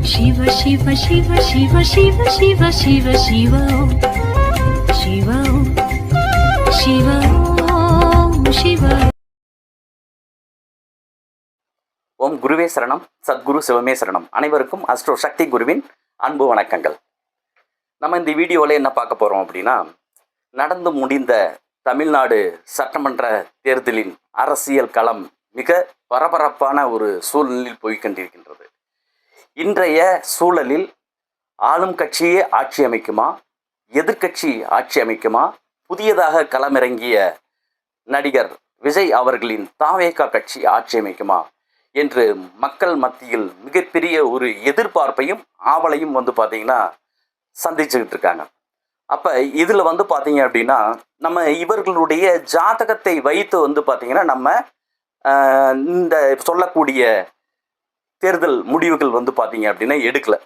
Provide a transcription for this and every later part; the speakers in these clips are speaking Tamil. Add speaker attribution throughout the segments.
Speaker 1: शिव शिव शिव शिव शिव शिव शिव शिव शिव शिव शिव.
Speaker 2: ஓம் குருவே சரணம், சத்குரு சிவமே சரணம். அனைவருக்கும் அஸ்ட்ரோ சக்தி குருவின் அன்பு வணக்கங்கள். நம்ம இந்த வீடியோவில் என்ன பார்க்க போகிறோம் அப்படின்னா, நடந்து முடிந்த தமிழ்நாடு சட்டமன்ற தேர்தலின் அரசியல் களம் மிக பரபரப்பான ஒரு சூழ்நிலையில் போய்கொண்டிருக்கின்றது. இன்றைய சூழலில் ஆளும் கட்சியே ஆட்சி அமைக்குமா, எதிர்கட்சி ஆட்சி அமைக்குமா, புதியதாக களமிறங்கிய நடிகர் விஜய் அவர்களின் தாவேகா கட்சி ஆட்சி அமைக்குமா என்று மக்கள் மத்தியில் மிகப்பெரிய ஒரு எதிர்பார்ப்பையும் ஆவலையும் பார்த்தீங்கன்னா சந்திச்சுக்கிட்டு இருக்காங்க. அப்போ இதில் பார்த்தீங்க அப்படின்னா, நம்ம இவர்களுடைய ஜாதகத்தை வைத்து பார்த்தீங்கன்னா நம்ம இந்த சொல்லக்கூடிய தேர்தல் முடிவுகள் பார்த்தீங்க அப்படின்னா எடுக்கல.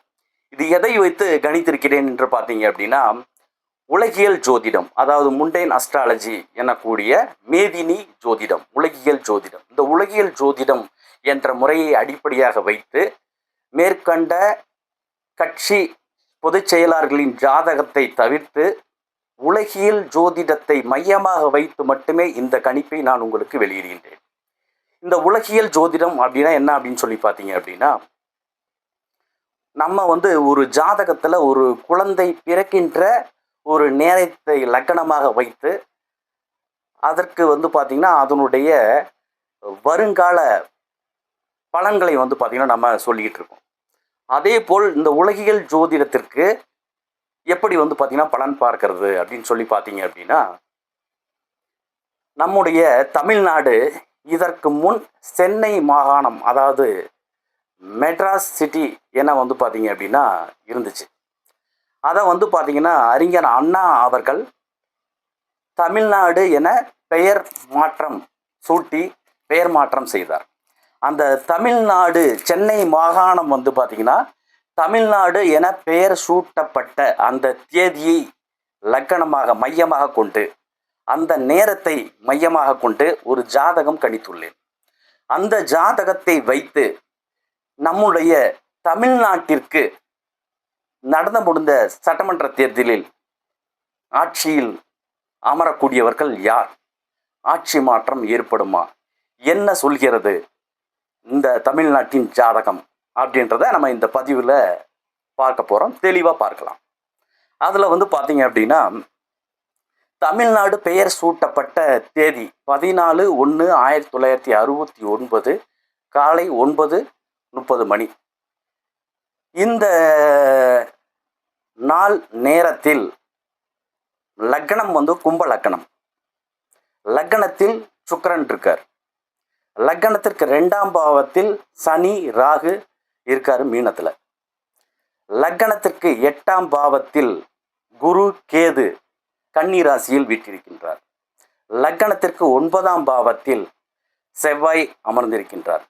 Speaker 2: இது எதை வைத்து கணித்திருக்கிறேன் என்று பார்த்தீங்க அப்படின்னா, உலகியல் ஜோதிடம், அதாவது முண்டைன் அஸ்ட்ராலஜி எனக்கூடிய மேதினி ஜோதிடம், உலகியல் ஜோதிடம். இந்த உலகியல் ஜோதிடம் என்ற முறையை அடிப்படையாக வைத்து மேற்கண்ட கட்சி பொதுச் செயலாளர்களின் ஜாதகத்தை தவிர்த்து உலகியல் ஜோதிடத்தை மையமாக வைத்து மட்டுமே இந்த கணிப்பை நான் உங்களுக்கு வெளியிடுகின்றேன். இந்த உலகியல் ஜோதிடம் அப்படின்னா என்ன அப்படின்னு சொல்லி பார்த்தீங்க அப்படின்னா, நம்ம ஒரு ஜாதகத்தில் ஒரு குழந்தை பிறக்கின்ற ஒரு நேரத்தை லக்கணமாக வைத்து அதற்கு பார்த்தீங்கன்னா அதனுடைய வருங்கால பலன்களை பார்த்தீங்கன்னா நம்ம சொல்லிக்கிட்டு இருக்கோம். அதே போல் இந்த உலகியல் ஜோதிடத்திற்கு எப்படி பார்த்தீங்கன்னா பலன் பார்க்கறது அப்படின்னு சொல்லி பார்த்தீங்க அப்படின்னா, நம்முடைய தமிழ்நாடு இதற்கு முன் சென்னை மாகாணம், அதாவது மெட்ராஸ் சிட்டி என பார்த்தீங்க அப்படின்னா இருந்துச்சு. அதை பார்த்தீங்கன்னா அறிஞர் அண்ணா அவர்கள் தமிழ்நாடு என பெயர் மாற்றம் சூட்டி பெயர் மாற்றம் செய்தார். அந்த தமிழ்நாடு சென்னை மாகாணம் பார்த்தீங்கன்னா தமிழ்நாடு என பெயர் சூட்டப்பட்ட அந்த தேதியை லக்கணமாக மையமாக கொண்டு அந்த நேரத்தை மையமாக கொண்டு ஒரு ஜாதகம் கணித்துள்ளேன். அந்த ஜாதகத்தை வைத்து நம்முடைய தமிழ்நாட்டிற்கு நடந்து முடிந்த சட்டமன்ற தேர்தலில் ஆட்சியில் அமரக்கூடியவர்கள் யார், ஆட்சி மாற்றம் ஏற்படுமா, என்ன சொல்கிறது இந்த தமிழ்நாட்டின் ஜாதகம் அப்படின்றத நம்ம இந்த பதிவில் பார்க்க போகிறோம். தெளிவாக பார்க்கலாம். அதில் பார்த்தீங்க அப்படின்னா, தமிழ்நாடு பெயர் சூட்டப்பட்ட தேதி 14/1/1969 காலை 9:30 மணி. இந்த நாள் நேரத்தில் லக்னம் கும்ப லக்னம். லக்னத்தில் சுக்கிரன் இருக்கார். லக்னத்திற்கு 2ஆம் பாவத்தில் சனி ராகு இருக்காரு மீனத்தில். லக்னத்திற்கு 8ஆம் பாவத்தில் குரு கேது கன்னி ராசியில் வீற்றிருக்கின்றார். லக்னத்திற்கு 9ஆம் பாவத்தில் செவ்வாய் அமர்ந்திருக்கின்றார்.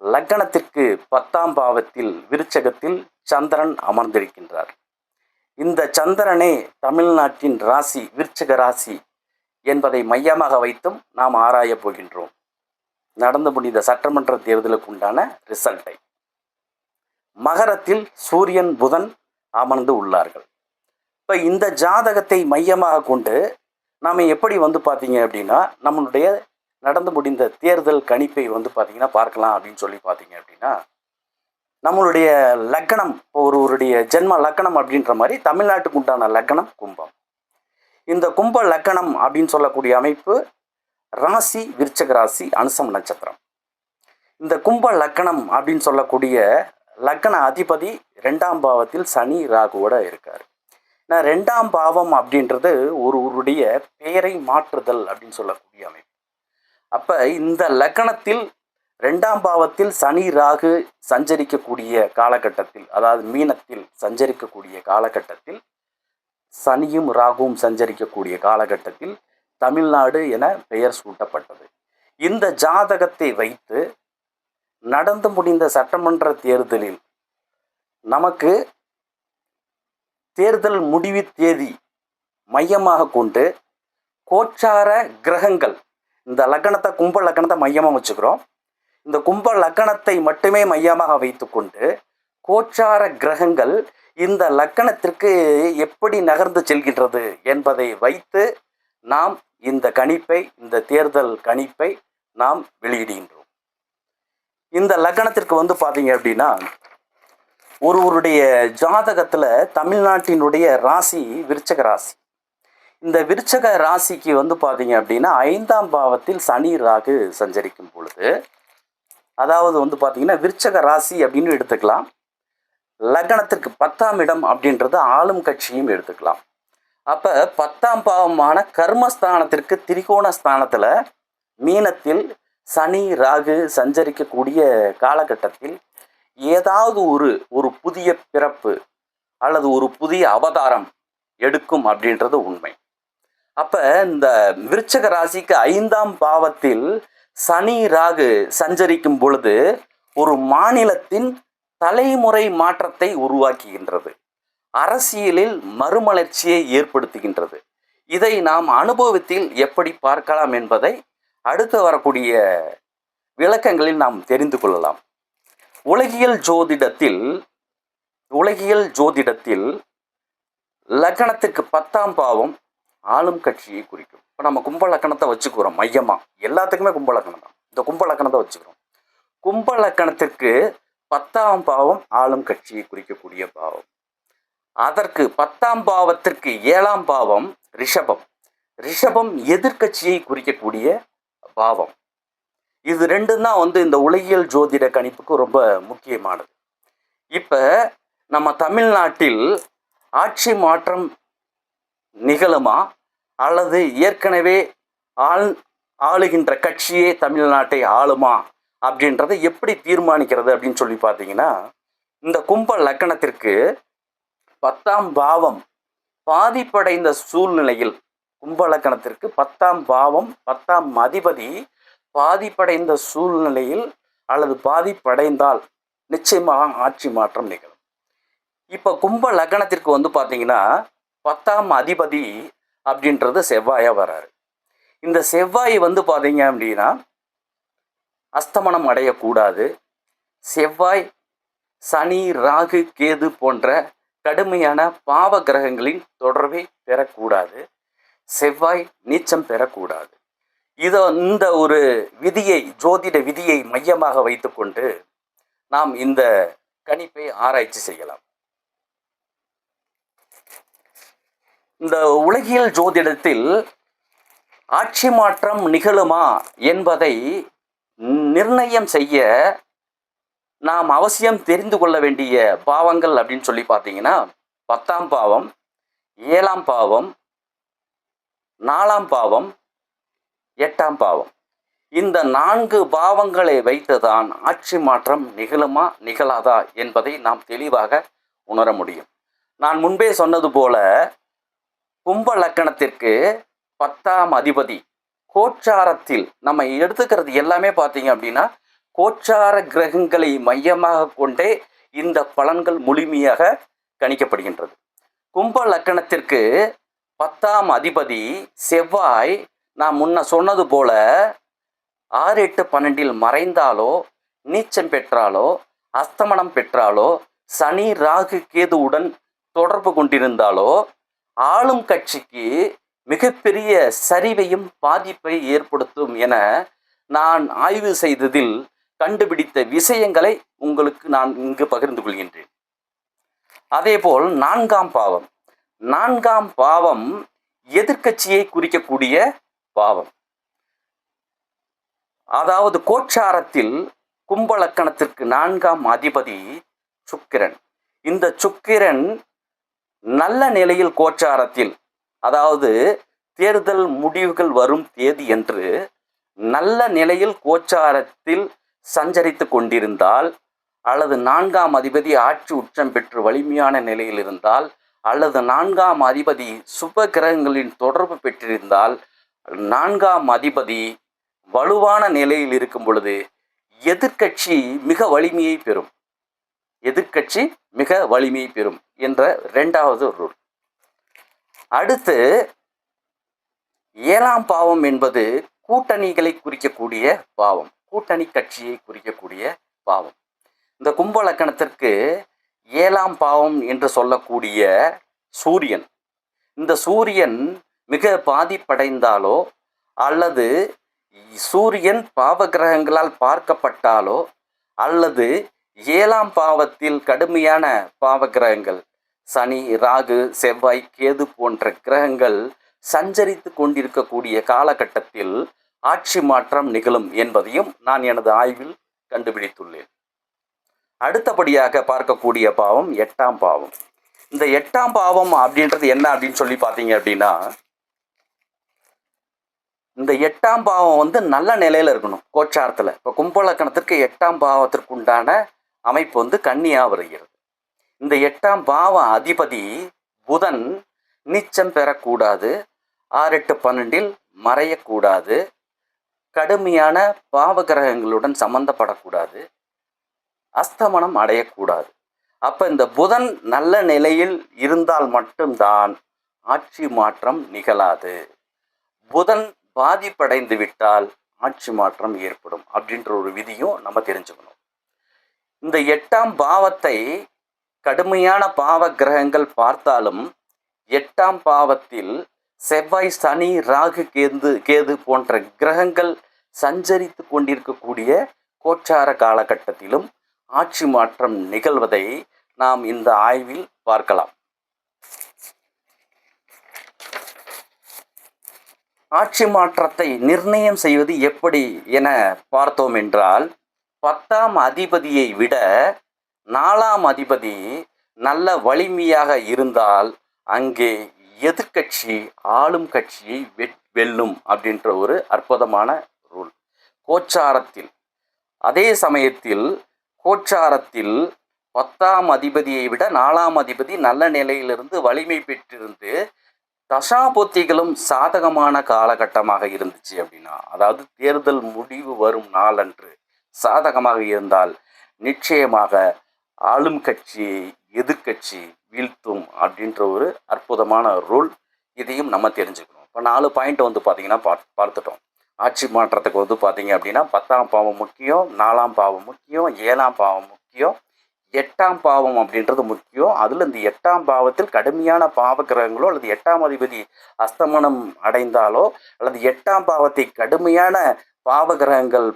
Speaker 2: லக்னத்திற்கு 10ஆம் பாவத்தில் விருச்சகத்தில் சந்திரன் அமர்ந்திருக்கின்றார். இந்த சந்திரனே தமிழ்நாட்டின் ராசி விருச்சக ராசி என்பதை மையமாக வைத்தும் நாம் ஆராயப் போகின்றோம். நடந்து முடிந்த சட்டமன்ற தேர்தலுக்கு உண்டான ரிசல்ட்டை. மகரத்தில் சூரியன் புதன் அமர்ந்து உள்ளார்கள். இப்போ இந்த ஜாதகத்தை மையமாக கொண்டு நாம் எப்படி பார்த்தீங்க அப்படின்னா நம்மளுடைய நடந்து முடிந்த தேர்தல் கணிப்பை பார்த்தீங்கன்னா பார்க்கலாம் அப்படின்னு சொல்லி பார்த்தீங்க அப்படின்னா, நம்மளுடைய லக்னம் ஒருவருடைய ஜென்ம லக்னம் அப்படின்ற மாதிரி தமிழ்நாட்டுக்கு உண்டான லக்னம் கும்பம். இந்த கும்ப லக்னம் அப்படின்னு சொல்லக்கூடிய அமைப்பு ராசி விருச்சக ராசி அனுசம் நட்சத்திரம். இந்த கும்ப லக்னம் அப்படின்னு சொல்லக்கூடிய லக்ன அதிபதி 2ஆம் பாவத்தில் சனி ராகுவோட இருக்கார். 2ஆம் பாவம் அப்படின்றது ஒருவருடைய பெயரை மாற்றுதல் அப்படின்னு சொல்லக்கூடிய அமைப்பு. அப்போ இந்த லக்னத்தில் 2ஆம் பாவத்தில் சனி ராகு சஞ்சரிக்கக்கூடிய காலகட்டத்தில், அதாவது மீனத்தில் சஞ்சரிக்கக்கூடிய காலகட்டத்தில், சனியும் ராகுவும் சஞ்சரிக்கக்கூடிய காலகட்டத்தில் தமிழ்நாடு என பெயர் சூட்டப்பட்டது. இந்த ஜாதகத்தை வைத்து நடந்து முடிந்த சட்டமன்ற தேர்தலில் நமக்கு தேர்தல் முடிவு தேதி மையமாக கொண்டு கோச்சார கிரகங்கள், இந்த லக்னத்தை கும்ப லக்னத்தை மையமாக வச்சுக்கிறோம். இந்த கும்ப லக்னத்தை மட்டுமே மையமாக வைத்துக்கொண்டு கோச்சார கிரகங்கள் இந்த லக்கணத்திற்கு எப்படி நகர்ந்து செல்கின்றது என்பதை வைத்து நாம் இந்த கணிப்பை, இந்த தேர்தல் கணிப்பை நாம் வெளியிடுகின்றோம். இந்த லக்கணத்திற்கு வந்து பார்த்தீங்க அப்படின்னா, ஒருவருடைய ஜாதகத்தில் தமிழ்நாட்டினுடைய ராசி விருச்சக ராசி. இந்த விருச்சக ராசிக்கு வந்து பார்த்தீங்க அப்படின்னா 5ஆம் பாவத்தில் சனி ராகு சஞ்சரிக்கும் பொழுது, அதாவது வந்து பார்த்தீங்கன்னா விருச்சக ராசி அப்படின்னு எடுத்துக்கலாம். லக்னத்திற்கு 10ஆம் இடம் அப்படின்றது ஆளும் கட்சியும் எடுத்துக்கலாம். அப்போ 10ஆம் பாவமான கர்மஸ்தானத்திற்கு திரிகோண ஸ்தானத்தில் மீனத்தில் சனி ராகு சஞ்சரிக்கக்கூடிய காலகட்டத்தில் ஏதாவது ஒரு புதிய பிறப்பு அல்லது ஒரு புதிய அவதாரம் எடுக்கும் அப்படின்றது உண்மை. அப்போ இந்த விருச்சக ராசிக்கு 5ஆம் பாவத்தில் சனி ராகு சஞ்சரிக்கும் பொழுது ஒரு மாநிலத்தின் தலைமுறை மாற்றத்தை உருவாக்குகின்றது, அரசியலில் மறுமலர்ச்சியை ஏற்படுத்துகின்றது. இதை நாம் அனுபவத்தில் எப்படி பார்க்கலாம் என்பதை அடுத்து வரக்கூடிய விளக்கங்களில் நாம் தெரிந்து கொள்ளலாம். உலகியல் ஜோதிடத்தில் லக்னத்திற்கு 10ஆம் பாவம் ஆளும் கட்சியை குறிக்கும். இப்போ நம்ம கும்ப லக்கணத்தை வச்சுக்கிறோம் மையமாக, எல்லாத்துக்குமே கும்ப லக்கணம் தான். இந்த கும்ப லக்கணத்தை வச்சுக்கிறோம். கும்ப லக்கணத்திற்கு 10ஆம் பாவம் ஆளும் கட்சியை குறிக்கக்கூடிய பாவம். அதற்கு 10ஆம் பாவத்திற்கு 7ஆம் பாவம் ரிஷபம் எதிர்கட்சியை குறிக்கக்கூடிய பாவம். இது ரெண்டும் தான் வந்து இந்த உலகியல் ஜோதிட கணிப்புக்கு ரொம்ப முக்கியமானது. இப்போ நம்ம தமிழ்நாட்டில் ஆட்சி மாற்றம் நிகழுமா அல்லது ஏற்கனவே ஆளுகின்ற கட்சியே தமிழ்நாட்டை ஆளுமா அப்படின்றத எப்படி தீர்மானிக்கிறது அப்படின்னு சொல்லி பார்த்தீங்கன்னா, இந்த கும்ப லக்கணத்திற்கு 10ஆம் பாவம் பாதிப்படைந்த சூழ்நிலையில், கும்ப லக்கணத்திற்கு 10ஆம் பாவம் 10ஆம் அதிபதி பாதிப்படைந்த சூழ்நிலையில் அல்லது பாதிப்படைந்தால் நிச்சயமாக ஆட்சி மாற்றம் நிகழும். இப்போ கும்ப லக்கணத்திற்கு வந்து பார்த்தீங்கன்னா 10ஆம் அதிபதி அப்படின்றது செவ்வாயாக வராரு. இந்த செவ்வாய் வந்து பார்த்தீங்க அப்படின்னா அஸ்தமனம் அடையக்கூடாது. செவ்வாய் சனி ராகு கேது போன்ற கடுமையான பாவ கிரகங்களின் தொடர்பை பெறக்கூடாது. செவ்வாய் நீச்சம் பெறக்கூடாது. இந்த ஒரு விதியை, ஜோதிட விதியை மையமாக வைத்துக்கொண்டு நாம் இந்த கணிப்பை ஆராய்ச்சி செய்யலாம். இந்த உலகியல் ஜோதிடத்தில் ஆட்சி மாற்றம் நிகழுமா என்பதை நிர்ணயம் செய்ய நாம் அவசியம் தெரிந்து கொள்ள வேண்டிய பாவங்கள் அப்படின்னு சொல்லி பார்த்தீங்கன்னா 10ஆம் பாவம், 7ஆம் பாவம், 4ஆம் பாவம், 8ஆம் பாவம். இந்த 4 பாவங்களை வைத்துதான் ஆட்சி மாற்றம் நிகழுமா நிகழாதா என்பதை நாம் தெளிவாக உணர முடியும். நான் முன்பே சொன்னது போல கும்ப லக்கணத்திற்கு 10ஆம் அதிபதி கோச்சாரத்தில் நம்ம எடுத்துக்கிறது எல்லாமே பார்த்தீங்க அப்படின்னா கோச்சார கிரகங்களை மையமாக கொண்டே இந்த பலன்கள் முழுமையாக கணிக்கப்படுகின்றது. கும்ப லக்கணத்திற்கு 10ஆம் அதிபதி செவ்வாய் நான் முன்ன சொன்னது போல 6, 8, 12 மறைந்தாலோ, நீச்சம் பெற்றாலோ, அஸ்தமனம் பெற்றாலோ, சனி ராகு கேதுவுடன் தொடர்பு கொண்டிருந்தாலோ ஆளும் கட்சிக்கு மிகப்பெரிய சரிவையும் பாதிப்பை ஏற்படுத்தும் என நான் ஆய்வு செய்ததில் கண்டுபிடித்த விஷயங்களை உங்களுக்கு நான் இங்கு பகிர்ந்து கொள்கின்றேன். அதேபோல் 4ஆம் பாவம் எதிர்க்கட்சியை குறிக்கக்கூடிய பாவம். அதாவது கோச்சாரத்தில் கும்ப லக்கணத்திற்கு 4ஆம் அதிபதி சுக்கிரன். இந்த சுக்கிரன் நல்ல நிலையில் கோச்சாரத்தில், அதாவது தேர்தல் முடிவுகள் வரும் தேதி என்று நல்ல நிலையில் கோச்சாரத்தில் சஞ்சரித்து கொண்டிருந்தால், அல்லது 4ஆம் அதிபதி ஆட்சி உச்சம் பெற்று வலிமையான நிலையில் இருந்தால், அல்லது 4ஆம் அதிபதி சுப கிரகங்களின் தொடர்பு பெற்றிருந்தால், 4ஆம் அதிபதி வலுவான நிலையில் இருக்கும் பொழுது எதிர்க்கட்சி மிக வலிமையை பெறும். எதிர்க்கட்சி மிக வலிமையை பெறும் என்ற 2வது ரூல். அடுத்து 7ஆம் பாவம் என்பது கூட்டணிகளை குறிக்கக்கூடிய பாவம், கூட்டணி கட்சியை குறிக்கக்கூடிய பாவம். இந்த கும்ப லக்கணத்திற்கு 7ஆம் பாவம் என்று சொல்லக்கூடிய சூரியன். இந்த சூரியன் மிக பாதிப்படைந்தாலோ அல்லது சூரியன் பாவகிரகங்களால் பார்க்கப்பட்டாலோ அல்லது 7ஆம் பாவத்தில் கடுமையான பாவகிரகங்கள் சனி, ராகு, செவ்வாய், கேது போன்ற கிரகங்கள் சஞ்சரித்து கொண்டிருக்கக்கூடிய காலகட்டத்தில் ஆட்சி மாற்றம் நிகழும் என்பதையும் நான் எனது ஆய்வில் கண்டுபிடித்துள்ளேன். அடுத்தபடியாக பார்க்கக்கூடிய பாவம் 8ஆம் பாவம். இந்த 8ஆம் பாவம் அப்படின்றது என்ன அப்படின்னு சொல்லி பார்த்தீங்க அப்படின்னா, இந்த 8ஆம் பாவம் நல்ல நிலையில் இருக்கணும் கோச்சாரத்தில். இப்போ கும்பலக்கணத்திற்கு 8ஆம் பாவத்திற்கு உண்டான அமைப்பு கன்னியாக வருகிறது. இந்த 8ஆம் பாவ அதிபதி புதன் நீச்சம் பெறக்கூடாது, 6-8-12 மறையக்கூடாது, கடுமையான பாவகிரகங்களுடன் சம்பந்தப்படக்கூடாது, அஸ்தமனம் அடையக்கூடாது. அப்போ இந்த புதன் நல்ல நிலையில் இருந்தால் மட்டும்தான் ஆட்சி மாற்றம் நிகழாது. புதன் பாதிப்படைந்து விட்டால் ஆட்சி மாற்றம் ஏற்படும் அப்படின்ற ஒரு விதியும் நம்ம தெரிஞ்சுக்கணும். இந்த 8ஆம் பாவத்தை கடுமையான பாவ கிரகங்கள் பார்த்தாலும் 8ஆம் பாவத்தில் செவ்வாய், சனி, ராகு, கேது போன்ற கிரகங்கள் சஞ்சரித்து கொண்டிருக்கக்கூடிய கோச்சார காலகட்டத்திலும் ஆட்சி மாற்றம் நிகழ்வதை நாம் இந்த ஆய்வில் பார்க்கலாம். ஆட்சி மாற்றத்தை நிர்ணயம் செய்வது எப்படி என பார்த்தோம் என்றால், 10ஆம் அதிபதியை விட 4ஆம் அதிபதி நல்ல வலிமையாக இருந்தால் அங்கே எதிர்கட்சி ஆளும் கட்சியை வெல்லும் அப்படின்ற ஒரு அற்புதமான ரூல் கோச்சாரத்தில். அதே சமயத்தில் கோச்சாரத்தில் 10ஆம் அதிபதியை விட 4ஆம் அதிபதி நல்ல நிலையிலிருந்து வலிமை பெற்றிருந்து தசாபுத்திகளும் சாதகமான காலகட்டமாக இருந்துச்சு அப்படின்னா, அதாவது தேர்தல் முடிவு வரும் நாளன்று சாதகமாக இருந்தால் நிச்சயமாக ஆளும் கட்சியை எதிர்கட்சி வீழ்த்தும் அப்படின்ற ஒரு அற்புதமான ரூல். இதையும் நம்ம தெரிஞ்சுக்கணும். இப்போ 4 பாயிண்ட் பார்த்தீங்கன்னா பார்த்துட்டோம். ஆட்சி மாற்றத்துக்கு பார்த்தீங்க அப்படின்னா 10ஆம் பாவம் முக்கியம், 4ஆம் பாவம் முக்கியம், 7ஆம் பாவம் முக்கியம், 8ஆம் பாவம் அப்படின்றது முக்கியம். அதில் இந்த 8ஆம் பாவத்தில் கடுமையான பாவ கிரகங்களோ அல்லது 8ஆம் அதிபதி அஸ்தமனம் அடைந்தாலோ அல்லது 8ஆம் பாவத்தை கடுமையான பாவ கிரகங்கள்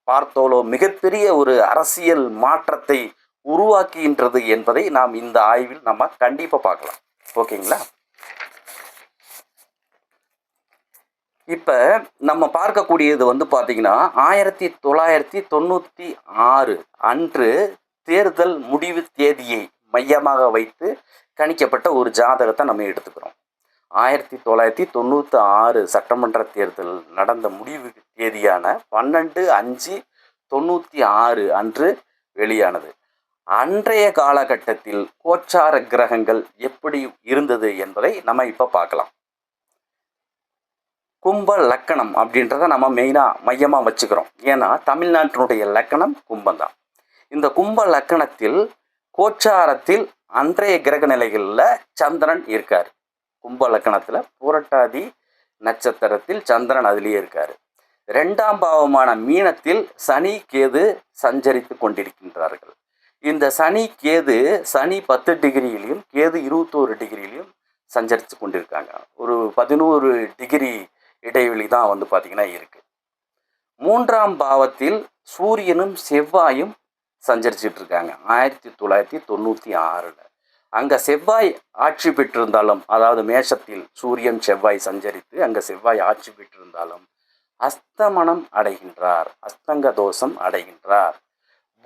Speaker 2: பார்த்தாலோ மிகப்பெரிய ஒரு அரசியல் மாற்றத்தை உருவாக்குகின்றது என்பதை நாம் இந்த ஆய்வில் நம்ம கண்டிப்பாக பார்க்கலாம். ஓகேங்களா? இப்போ நம்ம பார்க்கக்கூடியது பார்த்தீங்கன்னா 1996 அன்று தேர்தல் முடிவு தேதியை மையமாக வைத்து கணிக்கப்பட்ட ஒரு ஜாதகத்தை நம்ம எடுத்துக்கிறோம். 1996 சட்டமன்ற தேர்தல் நடந்த முடிவு தேதியான 12/5/96 அன்று வெளியானது. அன்றைய காலகட்டத்தில் கோச்சார கிரகங்கள் எப்படி இருந்தது என்பதை நம்ம இப்போ பார்க்கலாம். கும்ப லக்கணம் அப்படின்றத நம்ம மையமாக வச்சுக்கிறோம். ஏன்னா தமிழ்நாட்டினுடைய லக்கணம் கும்பந்தான். இந்த கும்ப லக்கணத்தில் கோச்சாரத்தில் அன்றைய கிரக நிலைகளில் சந்திரன் இருக்கார். கும்ப லக்கணத்தில் புரட்டாதி நட்சத்திரத்தில் சந்திரன் அதிலேயே இருக்கார். 2ஆம் பாவமான மீனத்தில் சனி, கேது சஞ்சரித்து கொண்டிருக்கின்றார்கள். இந்த சனி, கேது, சனி 10 டிகிரியிலையும் கேது 21 டிகிரியிலையும் சஞ்சரித்து கொண்டிருக்காங்க. ஒரு 11 டிகிரி இடைவெளி தான் பார்த்திங்கன்னா இருக்குது. 3ஆம் பாவத்தில் சூரியனும் செவ்வாயும் சஞ்சரிச்சுட்டு இருக்காங்க 1996. அங்கே செவ்வாய் ஆட்சி பெற்றிருந்தாலும், அதாவது மேஷத்தில் சூரியன் செவ்வாய் சஞ்சரித்து அங்கே செவ்வாய் ஆட்சி பெற்றிருந்தாலும் அஸ்தமனம் அடைகின்றார், அஸ்தங்க தோஷம் அடைகின்றார்.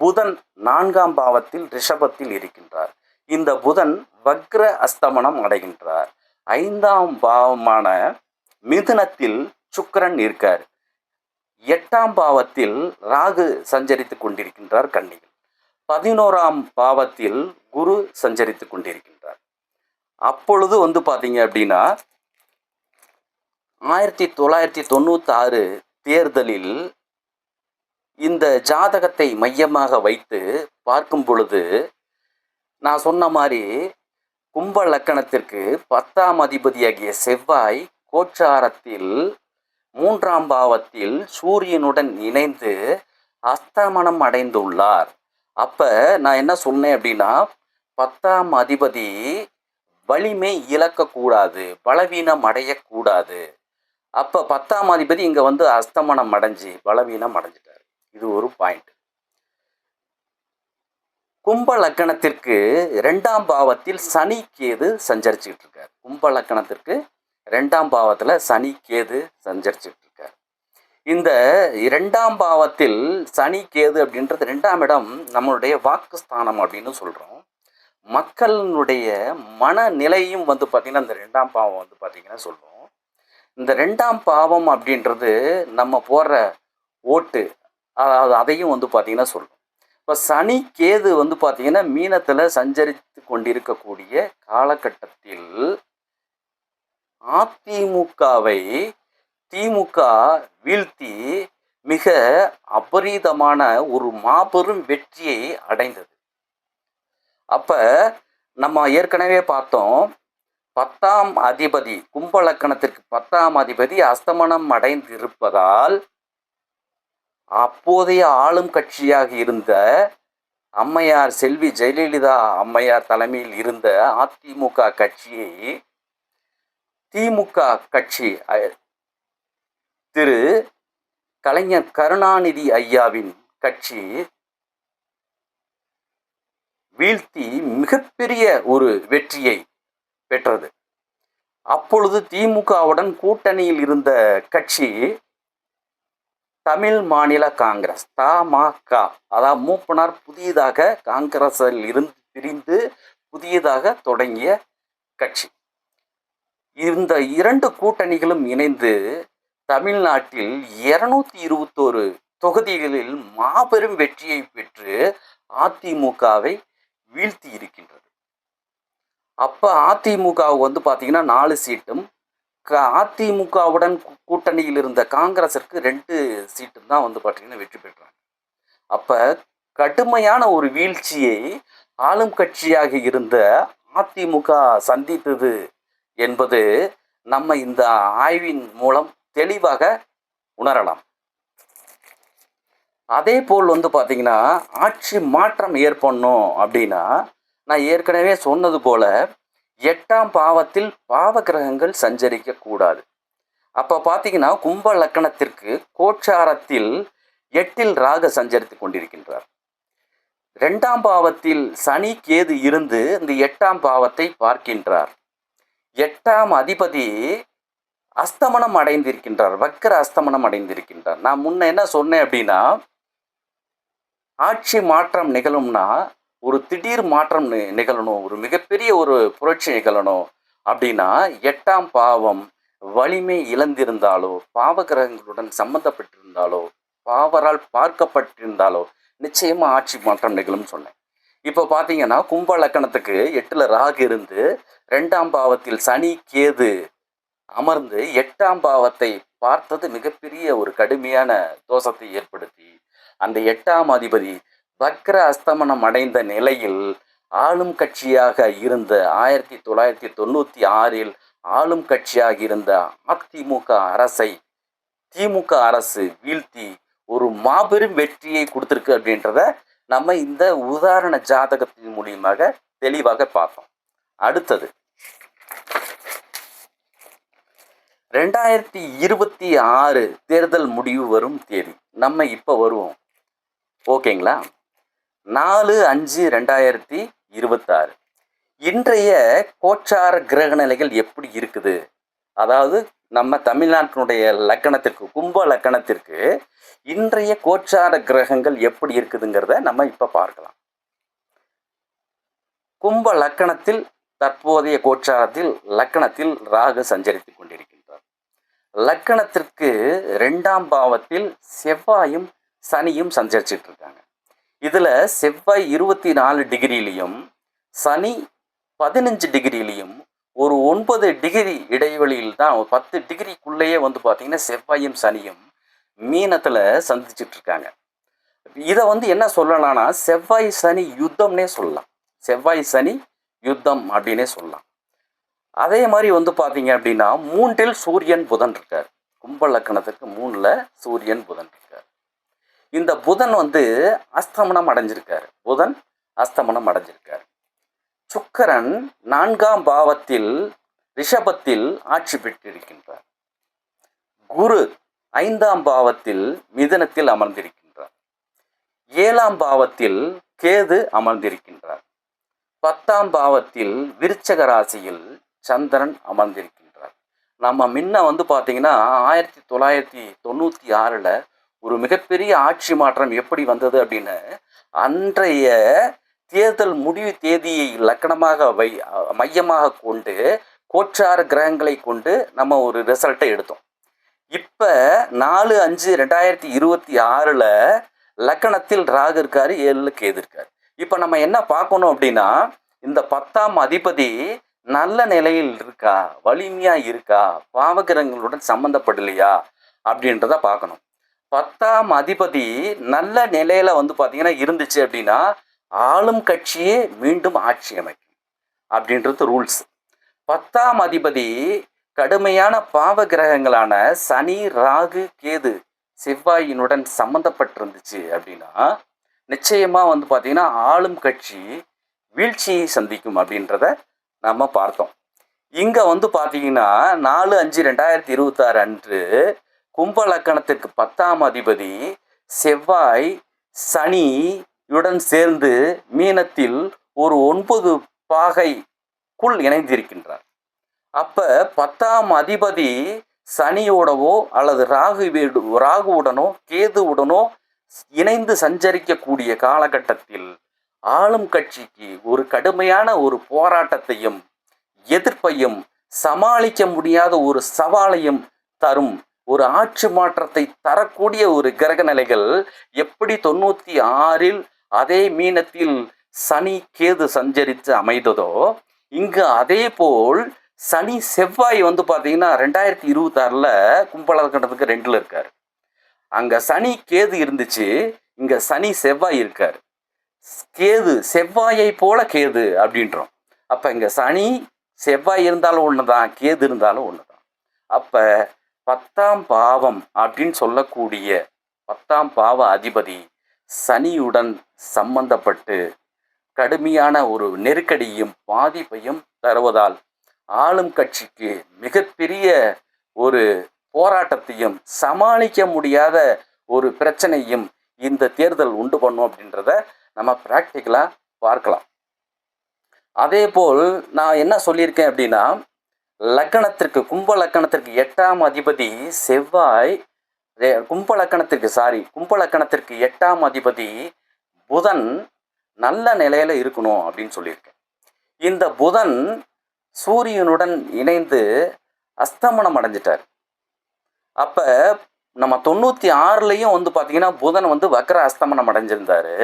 Speaker 2: புதன் 4ஆம் பாவத்தில் ரிஷபத்தில் இருக்கின்றார். இந்த புதன் வக்ர அஸ்தமனம் அடைகின்றார். 5ஆம் பாவமான மிதுனத்தில் சுக்கிரன் இருக்கார். 8ஆம் பாவத்தில் ராகு சஞ்சரித்து கொண்டிருக்கின்றார் கன்னியில். 11ஆம் பாவத்தில் குரு சஞ்சரித்து கொண்டிருக்கின்றார். அப்பொழுது பார்த்தீங்க அப்படின்னா 1996 தேர்தலில் இந்த ஜாதகத்தை மையமாக வைத்து பார்க்கும் பொழுது நான் சொன்ன மாதிரி கும்ப லக்கணத்திற்கு 10ஆம் அதிபதியாகிய செவ்வாய் கோச்சாரத்தில் 3ஆம் பாவத்தில் சூரியனுடன் இணைந்து அஸ்தமனம் அடைந்துள்ளார். அப்போ நான் என்ன சொன்னேன் அப்படின்னா 10ஆம் அதிபதி வலிமை இழக்கக்கூடாது, பலவீனம் அடையக்கூடாது. அப்போ 10ஆம் அதிபதி இங்கே வந்து அஸ்தமனம் அடைஞ்சு பலவீனம் அடைஞ்சிட்டார். இது ஒரு பாயிண்ட். கும்ப லக்கணத்திற்கு 2ஆம் பாவத்தில் சனி கேது சஞ்சரிச்சுக்கிட்டு இருக்கார். கும்ப லக்கணத்திற்கு 2ஆம் பாவத்தில் சனி கேது சஞ்சரிச்சுக்கிட்டு இருக்கார். இந்த 2ஆம் பாவத்தில் சனி கேது அப்படின்றது 2ஆம் இடம் நம்மளுடைய வாக்குஸ்தானம் அப்படின்னு சொல்கிறோம். மக்களினுடைய மனநிலையும் வந்து பார்த்திங்கன்னா இந்த 2ஆம் பாவம் வந்து பார்த்திங்கன்னா சொல்கிறோம். இந்த 2ஆம் பாவம் அப்படின்றது நம்ம போடுற ஓட்டு, அதையும் வந்து பார்த்திங்கன்னா சொல்கிறோம். இப்போ சனி கேது வந்து பார்த்திங்கன்னா மீனத்தில் சஞ்சரித்து கொண்டிருக்கக்கூடிய காலகட்டத்தில் அதிமுகவை திமுக வீழ்த்தி மிக அபரீதமான ஒரு மாபெரும் வெற்றியை அடைந்தது. அப்போ நம்ம ஏற்கனவே பார்த்தோம், 10ஆம் அதிபதி கும்ப லக்கணத்திற்கு 10ஆம் அதிபதி அஸ்தமனம் அடைந்திருப்பதால் அப்போதைய ஆளும் கட்சியாக இருந்த அம்மையார் செல்வி ஜெயலலிதா அம்மையார் தலைமையில் இருந்த அதிமுக கட்சியை திமுக கட்சி திரு கலைஞர் கருணாநிதி ஐயாவின் கட்சி வீழ்த்தி மிகப்பெரிய ஒரு வெற்றியை பெற்றது. அப்பொழுது திமுகவுடன் கூட்டணியில் இருந்த கட்சி தமிழ் மாநில காங்கிரஸ், தமாக. அதாவது மூப்பனார் புதியதாக காங்கிரஸில் இருந்து பிரிந்து புதியதாக தொடங்கிய கட்சி. இந்த 2 கூட்டணிகளும் இணைந்து தமிழ்நாட்டில் 221 தொகுதிகளில் மாபெரும் வெற்றியை பெற்று அதிமுகவை வீழ்த்தி இருக்கின்றது. அப்போ அதிமுக வந்து பார்த்திங்கன்னா 4 சீட்டும், அதிமுகவுடன் கூட்டணியில் இருந்த காங்கிரஸிற்கு 2 சீட்டும் தான் வந்து பார்த்திங்கன்னா வெற்றி பெற்றாங்க. அப்போ கடுமையான ஒரு வீழ்ச்சியை ஆளும் கட்சியாக இருந்த அதிமுக சந்தித்தது என்பது நம்ம இந்த ஆய்வின் மூலம் தெளிவாக உணரலாம். அதே போல் வந்து பார்த்திங்கன்னா ஆட்சி மாற்றம் ஏற்படணும் அப்படின்னா நான் ஏற்கனவே சொன்னது போல 8ஆம் பாவத்தில் பாவ கிரகங்கள் சஞ்சரிக்கக்கூடாது. அப்போ பார்த்தீங்கன்னா கும்ப லக்கணத்திற்கு கோச்சாரத்தில் 8இல் ராகு சஞ்சரித்து கொண்டிருக்கின்றார். 2ஆம் பாவத்தில் சனி கேது இருந்து இந்த 8ஆம் பாவத்தை பார்க்கின்றார். 8ஆம் அதிபதி அஸ்தமனம் அடைந்திருக்கின்றார், வக்கர அஸ்தமனம் அடைந்திருக்கின்றார். நான் முன்ன என்ன சொன்னேன் அப்படின்னா, ஆட்சி மாற்றம் நிகழும்னா ஒரு திடீர் மாற்றம் நிகழணும், ஒரு மிகப்பெரிய ஒரு புரட்சி நிகழணும் அப்படின்னா 8ஆம் பாவம் வலிமை இழந்திருந்தாலோ, பாவ கிரகங்களுடன் சம்பந்தப்பட்டிருந்தாலோ, பாவரால் பார்க்கப்பட்டிருந்தாலோ நிச்சயமா ஆட்சி மாற்றம் நிகழும் சொன்னேன். இப்போ பார்த்தீங்கன்னா கும்ப லக்கணத்துக்கு 8ல் ராகு இருந்து 2ஆம் பாவத்தில் சனி கேது அமர்ந்து 8ஆம் பாவத்தை பார்த்தது மிகப்பெரிய ஒரு கடுமையான தோஷத்தை ஏற்படுத்தி அந்த 8ஆம் அதிபதி வக்ர அஸ்தமனம் அடைந்த நிலையில் ஆளும் கட்சியாக இருந்த 1996இல் ஆளும் கட்சியாக இருந்த அதிமுக அரசை திமுக அரசு வீழ்த்தி ஒரு மாபெரும் வெற்றியை கொடுத்துருக்கு அப்படின்றத நம்ம இந்த உதாரண ஜாதகத்தின் மூலியமாக தெளிவாக பார்த்தோம். அடுத்தது 2026 தேர்தல் முடிவு வரும் தேதி நம்ம இப்போ வருவோம். ஓகேங்களா? 4/5/2026 இன்றைய கோச்சார கிரக நிலைகள் எப்படி இருக்குது, அதாவது நம்ம தமிழ்நாட்டினுடைய லக்கணத்திற்கு கும்ப லக்கணத்திற்கு இன்றைய கோச்சார கிரகங்கள் எப்படி இருக்குதுங்கிறத நம்ம இப்போ பார்க்கலாம். கும்ப லக்கணத்தில் தற்போதைய கோச்சாரத்தில் லக்கணத்தில் ராகு சஞ்சரித்து கொண்டிருக்கின்றார். லக்கணத்திற்கு 2ஆம் பாவத்தில் செவ்வாயும் சனியும் சஞ்சரிச்சிட்டு இருக்காங்க. இதில் செவ்வாய் 24 டிகிரிலையும் சனி 15 டிகிரிலையும் ஒரு 9 டிகிரி இடைவெளியில் தான், 10 டிகிரிக்குள்ளேயே வந்து பார்த்திங்கன்னா செவ்வாயும் சனியும் மீனத்தில் சந்திச்சுட்டு இருக்காங்க. இதை வந்து என்ன சொல்லலாம்னா செவ்வாய் சனி யுத்தம்னே சொல்லலாம், செவ்வாய் சனி யுத்தம் அப்படின்னே சொல்லலாம். அதே மாதிரி வந்து பார்த்தீங்க அப்படின்னா 3இல் சூரியன் புதன் இருக்கார். கும்ப லக்கணத்திற்கு 3ல் சூரியன் புதன் இருக்கார். இந்த புதன் வந்து அஸ்தமனம் அடைஞ்சிருக்காரு, புதன் அஸ்தமனம் அடைஞ்சிருக்காரு. சுக்கிரன் 4ஆம் பாவத்தில் ரிஷபத்தில் ஆட்சி பெற்றிருக்கின்றார். குரு 5ஆம் பாவத்தில் மிதுனத்தில் அமர்ந்திருக்கின்றார். 7ஆம் பாவத்தில் கேது அமர்ந்திருக்கின்றார். 10ஆம் பாவத்தில் விருச்சக ராசியில் சந்திரன் அமர்ந்திருக்கின்றார். நம்ம முன்ன பார்த்தீங்கன்னா 1996ல் ஒரு மிகப்பெரிய ஆட்சி மாற்றம் எப்படி வந்தது அப்படின்னு அன்றைய தேர்தல் முடிவு தேதியை லக்கணமாக மையமாக கொண்டு கோச்சார கிரகங்களை கொண்டு நம்ம ஒரு ரிசல்ட்டை எடுத்தோம். இப்போ 4/5/2026ல் லக்கணத்தில் ராகு இருக்காரு, 7ல் கேது இருக்காரு. இப்போ நம்ம என்ன பார்க்கணும் அப்படின்னா, இந்த 10ஆம் அதிபதி நல்ல நிலையில் இருக்கா, வலிமையாக இருக்கா, பாவகிரகங்களுடன் சம்மந்தப்படலையா அப்படின்றத பார்க்கணும். 10ஆம் அதிபதி நல்ல நிலையில் பார்த்தீங்கன்னா இருந்துச்சு அப்படின்னா ஆளும் கட்சியே மீண்டும் ஆட்சி அமைக்கும் அப்படின்றது ரூல்ஸ். 10ஆம் அதிபதி கடுமையான பாவ கிரகங்களான சனி, ராகு, கேது, செவ்வாயினுடன் சம்மந்தப்பட்டிருந்துச்சு அப்படின்னா நிச்சயமாக பார்த்தீங்கன்னா ஆளும் கட்சி வீழ்ச்சியை சந்திக்கும் அப்படின்றத நம்ம பார்த்தோம். இங்கே பார்த்தீங்கன்னா 4/5/2026 அன்று கும்ப லக்கணத்திற்கு 10ஆம் அதிபதி செவ்வாய் சனியுடன் சேர்ந்து மீனத்தில் ஒரு 9 பாகைக்குள் இணைந்திருக்கின்றார். அப்போ 10ஆம் அதிபதி சனியோடவோ அல்லது ராகுவுடனோ கேதுவுடனோ இணைந்து சஞ்சரிக்கக்கூடிய காலகட்டத்தில் ஆளும் கட்சிக்கு ஒரு கடுமையான ஒரு போராட்டத்தையும் எதிர்ப்பையும் சமாளிக்க முடியாத ஒரு சவாலையும் தரும் ஒரு ஆட்சி மாற்றத்தை தரக்கூடிய ஒரு கிரக நிலைகள் எப்படி 96ல் அதே மீனத்தில் சனி கேது சஞ்சரித்து அமைந்ததோ இங்கு அதே போல் சனி செவ்வாய் பார்த்தீங்கன்னா 2026ல் கும்பலக்கணத்துக்கு 2ல் இருக்காரு. அங்கே சனி கேது இருந்துச்சு, இங்கே சனி செவ்வாய் இருக்காரு. கேது செவ்வாயை போல கேது அப்படின்றோம். அப்போ இங்கே சனி செவ்வாய் இருந்தாலும் ஒன்று தான், கேது இருந்தாலும் ஒன்று தான். அப்போ 10ஆம் பாவம் அப்படின்னு சொல்லக்கூடிய 10ஆம் பாவ அதிபதி சனியுடன் சம்பந்தப்பட்டு கடுமையான ஒரு நெருக்கடியும் பாதிப்பையும் தருவதால் ஆளும் கட்சிக்கு மிகப்பெரிய ஒரு போராட்டத்தையும் சமாளிக்க முடியாத ஒரு பிரச்சனையும் இந்த தேர்தல் உண்டு பண்ணும் அப்படின்றத நம்ம ப்ராக்டிக்கலாக பார்க்கலாம். அதே போல் நான் என்ன சொல்லியிருக்கேன் அப்படின்னா, லக்கணத்திற்கு கும்ப லக்கணத்திற்கு 8ஆம் அதிபதி செவ்வாய், கும்ப லக்கணத்திற்கு 8ஆம் அதிபதி புதன் நல்ல நிலையில் இருக்கணும் அப்படின்னு சொல்லியிருக்கேன். இந்த புதன் சூரியனுடன் இணைந்து அஸ்தமனம் அடைஞ்சிட்டார். அப்போ நம்ம 96லையும் பார்த்தீங்கன்னா புதன் வக்ர அஸ்தமனம் அடைஞ்சிருந்தார்.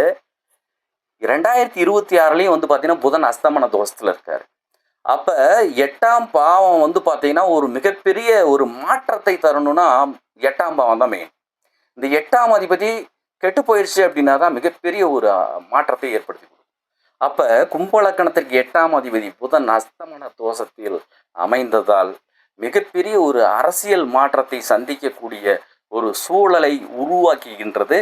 Speaker 2: 2026லையும் பார்த்தீங்கன்னா புதன் அஸ்தமன தோஷத்தில் இருக்கார். அப்போ 8ஆம் பாவம் பார்த்தீங்கன்னா ஒரு மிகப்பெரிய ஒரு மாற்றத்தை தரணும்னா 8ஆம் பாவம் தான் மெயின். இந்த 8ஆம் அதிபதி கெட்டு போயிடுச்சு அப்படின்னா தான் மிகப்பெரிய ஒரு மாற்றத்தை ஏற்படுத்தி கொடுக்கும். அப்போ கும்பலக்கணத்திற்கு 8ஆம் அதிபதி புதன் அஸ்தமன தோஷத்தில் அமைந்ததால் மிகப்பெரிய ஒரு அரசியல் மாற்றத்தை சந்திக்கக்கூடிய ஒரு சூழலை உருவாக்குகின்றது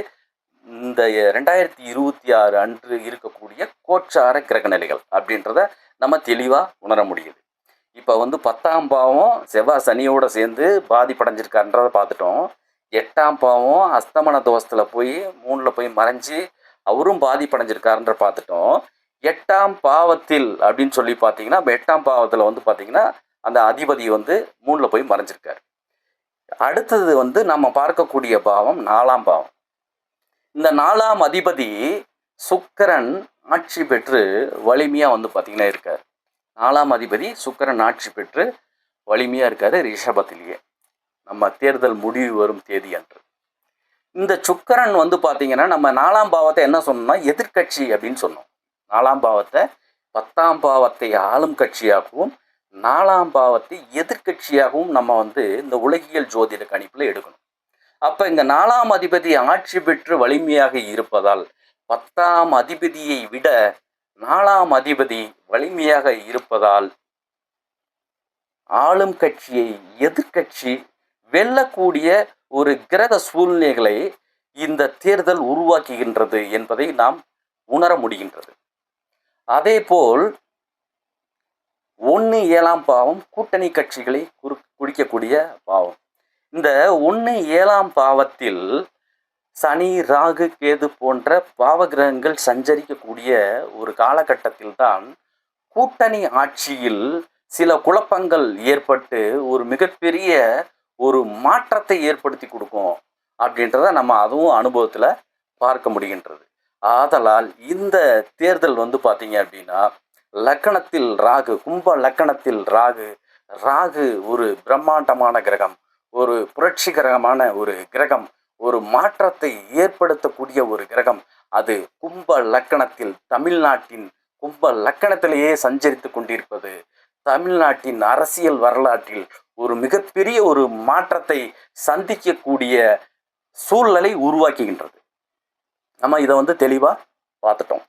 Speaker 2: இந்த 2026 அன்று இருக்கக்கூடிய கோச்சார கிரக நிலைகள் அப்படின்றத நம்ம தெளிவாக உணர முடியுது. இப்போ 10ஆம் பாவம் செவ்வாய் சனியோடு சேர்ந்து பாதிப்படைஞ்சிருக்காருன்றதை பார்த்துட்டோம். 8ஆம் பாவம் அஸ்தமன தோஷத்தில் போய் 3ல் போய் மறைஞ்சு அவரும் பாதிப்படைஞ்சிருக்காருன்ற பார்த்துட்டோம். 8ஆம் பாவத்தில் அப்படின்னு சொல்லி பார்த்தீங்கன்னா 8ஆம் பாவத்தில் பார்த்தீங்கன்னா அந்த அதிபதி 3ல் போய் மறைஞ்சிருக்காரு. அடுத்தது நம்ம பார்க்கக்கூடிய பாவம் 4ஆம் பாவம். இந்த 4ஆம் அதிபதி சுக்கிரன் ஆட்சி பெற்று வலிமையாக பார்த்தீங்கன்னா இருக்கார். 4ஆம் அதிபதி சுக்கிரன் ஆட்சி பெற்று வலிமையாக இருக்கார் ரிஷபத்திலேயே, நம்ம தேர்தல் முடிவு வரும் தேதி அன்று. இந்த சுக்கிரன் பார்த்தீங்கன்னா நம்ம 4ஆம் பாவத்தை என்ன சொன்னோம்னா எதிர்கட்சி அப்படின்னு சொன்னோம். 4ஆம் பாவத்தை 10ஆம் பாவத்தை ஆளும் கட்சியாகவும் 4ஆம் பாவத்தை எதிர்கட்சியாகவும் நம்ம இந்த உலகியல் ஜோதிட கணிப்பில் எடுக்கணும். அப்போ இங்கே 4ஆம் அதிபதி ஆட்சி பெற்று வலிமையாக இருப்பதால் 10ஆம் அதிபதியை விட 4ஆம் அதிபதி வலிமையாக இருப்பதால் ஆளும் கட்சியை எதிர்கட்சி வெல்லக்கூடிய ஒரு கிரக சூழ்நிலைகளை இந்த தேர்தல் உருவாக்குகின்றது என்பதை நாம் உணர முடிகின்றது. அதேபோல் 1 7 பாவம் கூட்டணி கட்சிகளை குறிக்கக்கூடிய பாவம். இந்த 1 7 பாவத்தில் சனி, ராகு, கேது போன்ற பாவகிரகங்கள் சஞ்சரிக்கக்கூடிய ஒரு காலகட்டத்தில் தான் கூட்டணி ஆட்சியில் சில குழப்பங்கள் ஏற்பட்டு ஒரு மிகப்பெரிய ஒரு மாற்றத்தை ஏற்படுத்தி கொடுக்கும் அப்படின்றத நம்ம அதுவும் அனுபவத்தில் பார்க்க முடிகின்றது. ஆதலால் இந்த தேர்தல் பார்த்தீங்க அப்படின்னா, லக்கணத்தில் ராகு, கும்ப லக்கணத்தில் ராகு, ராகு ஒரு பிரம்மாண்டமான கிரகம், ஒரு புரட்சிகரமான ஒரு கிரகம், ஒரு மாற்றத்தை ஏற்படுத்தக்கூடிய ஒரு கிரகம். அது கும்ப லக்கணத்தில், தமிழ்நாட்டின் கும்ப லக்கணத்திலேயே சஞ்சரித்து கொண்டிருப்பது தமிழ்நாட்டின் அரசியல் வரலாற்றில் ஒரு மிகப்பெரிய ஒரு மாற்றத்தை சந்திக்கக்கூடிய சூழ்நிலை உருவாக்குகின்றது. நம்ம இதை தெளிவாக பார்த்துட்டோம்.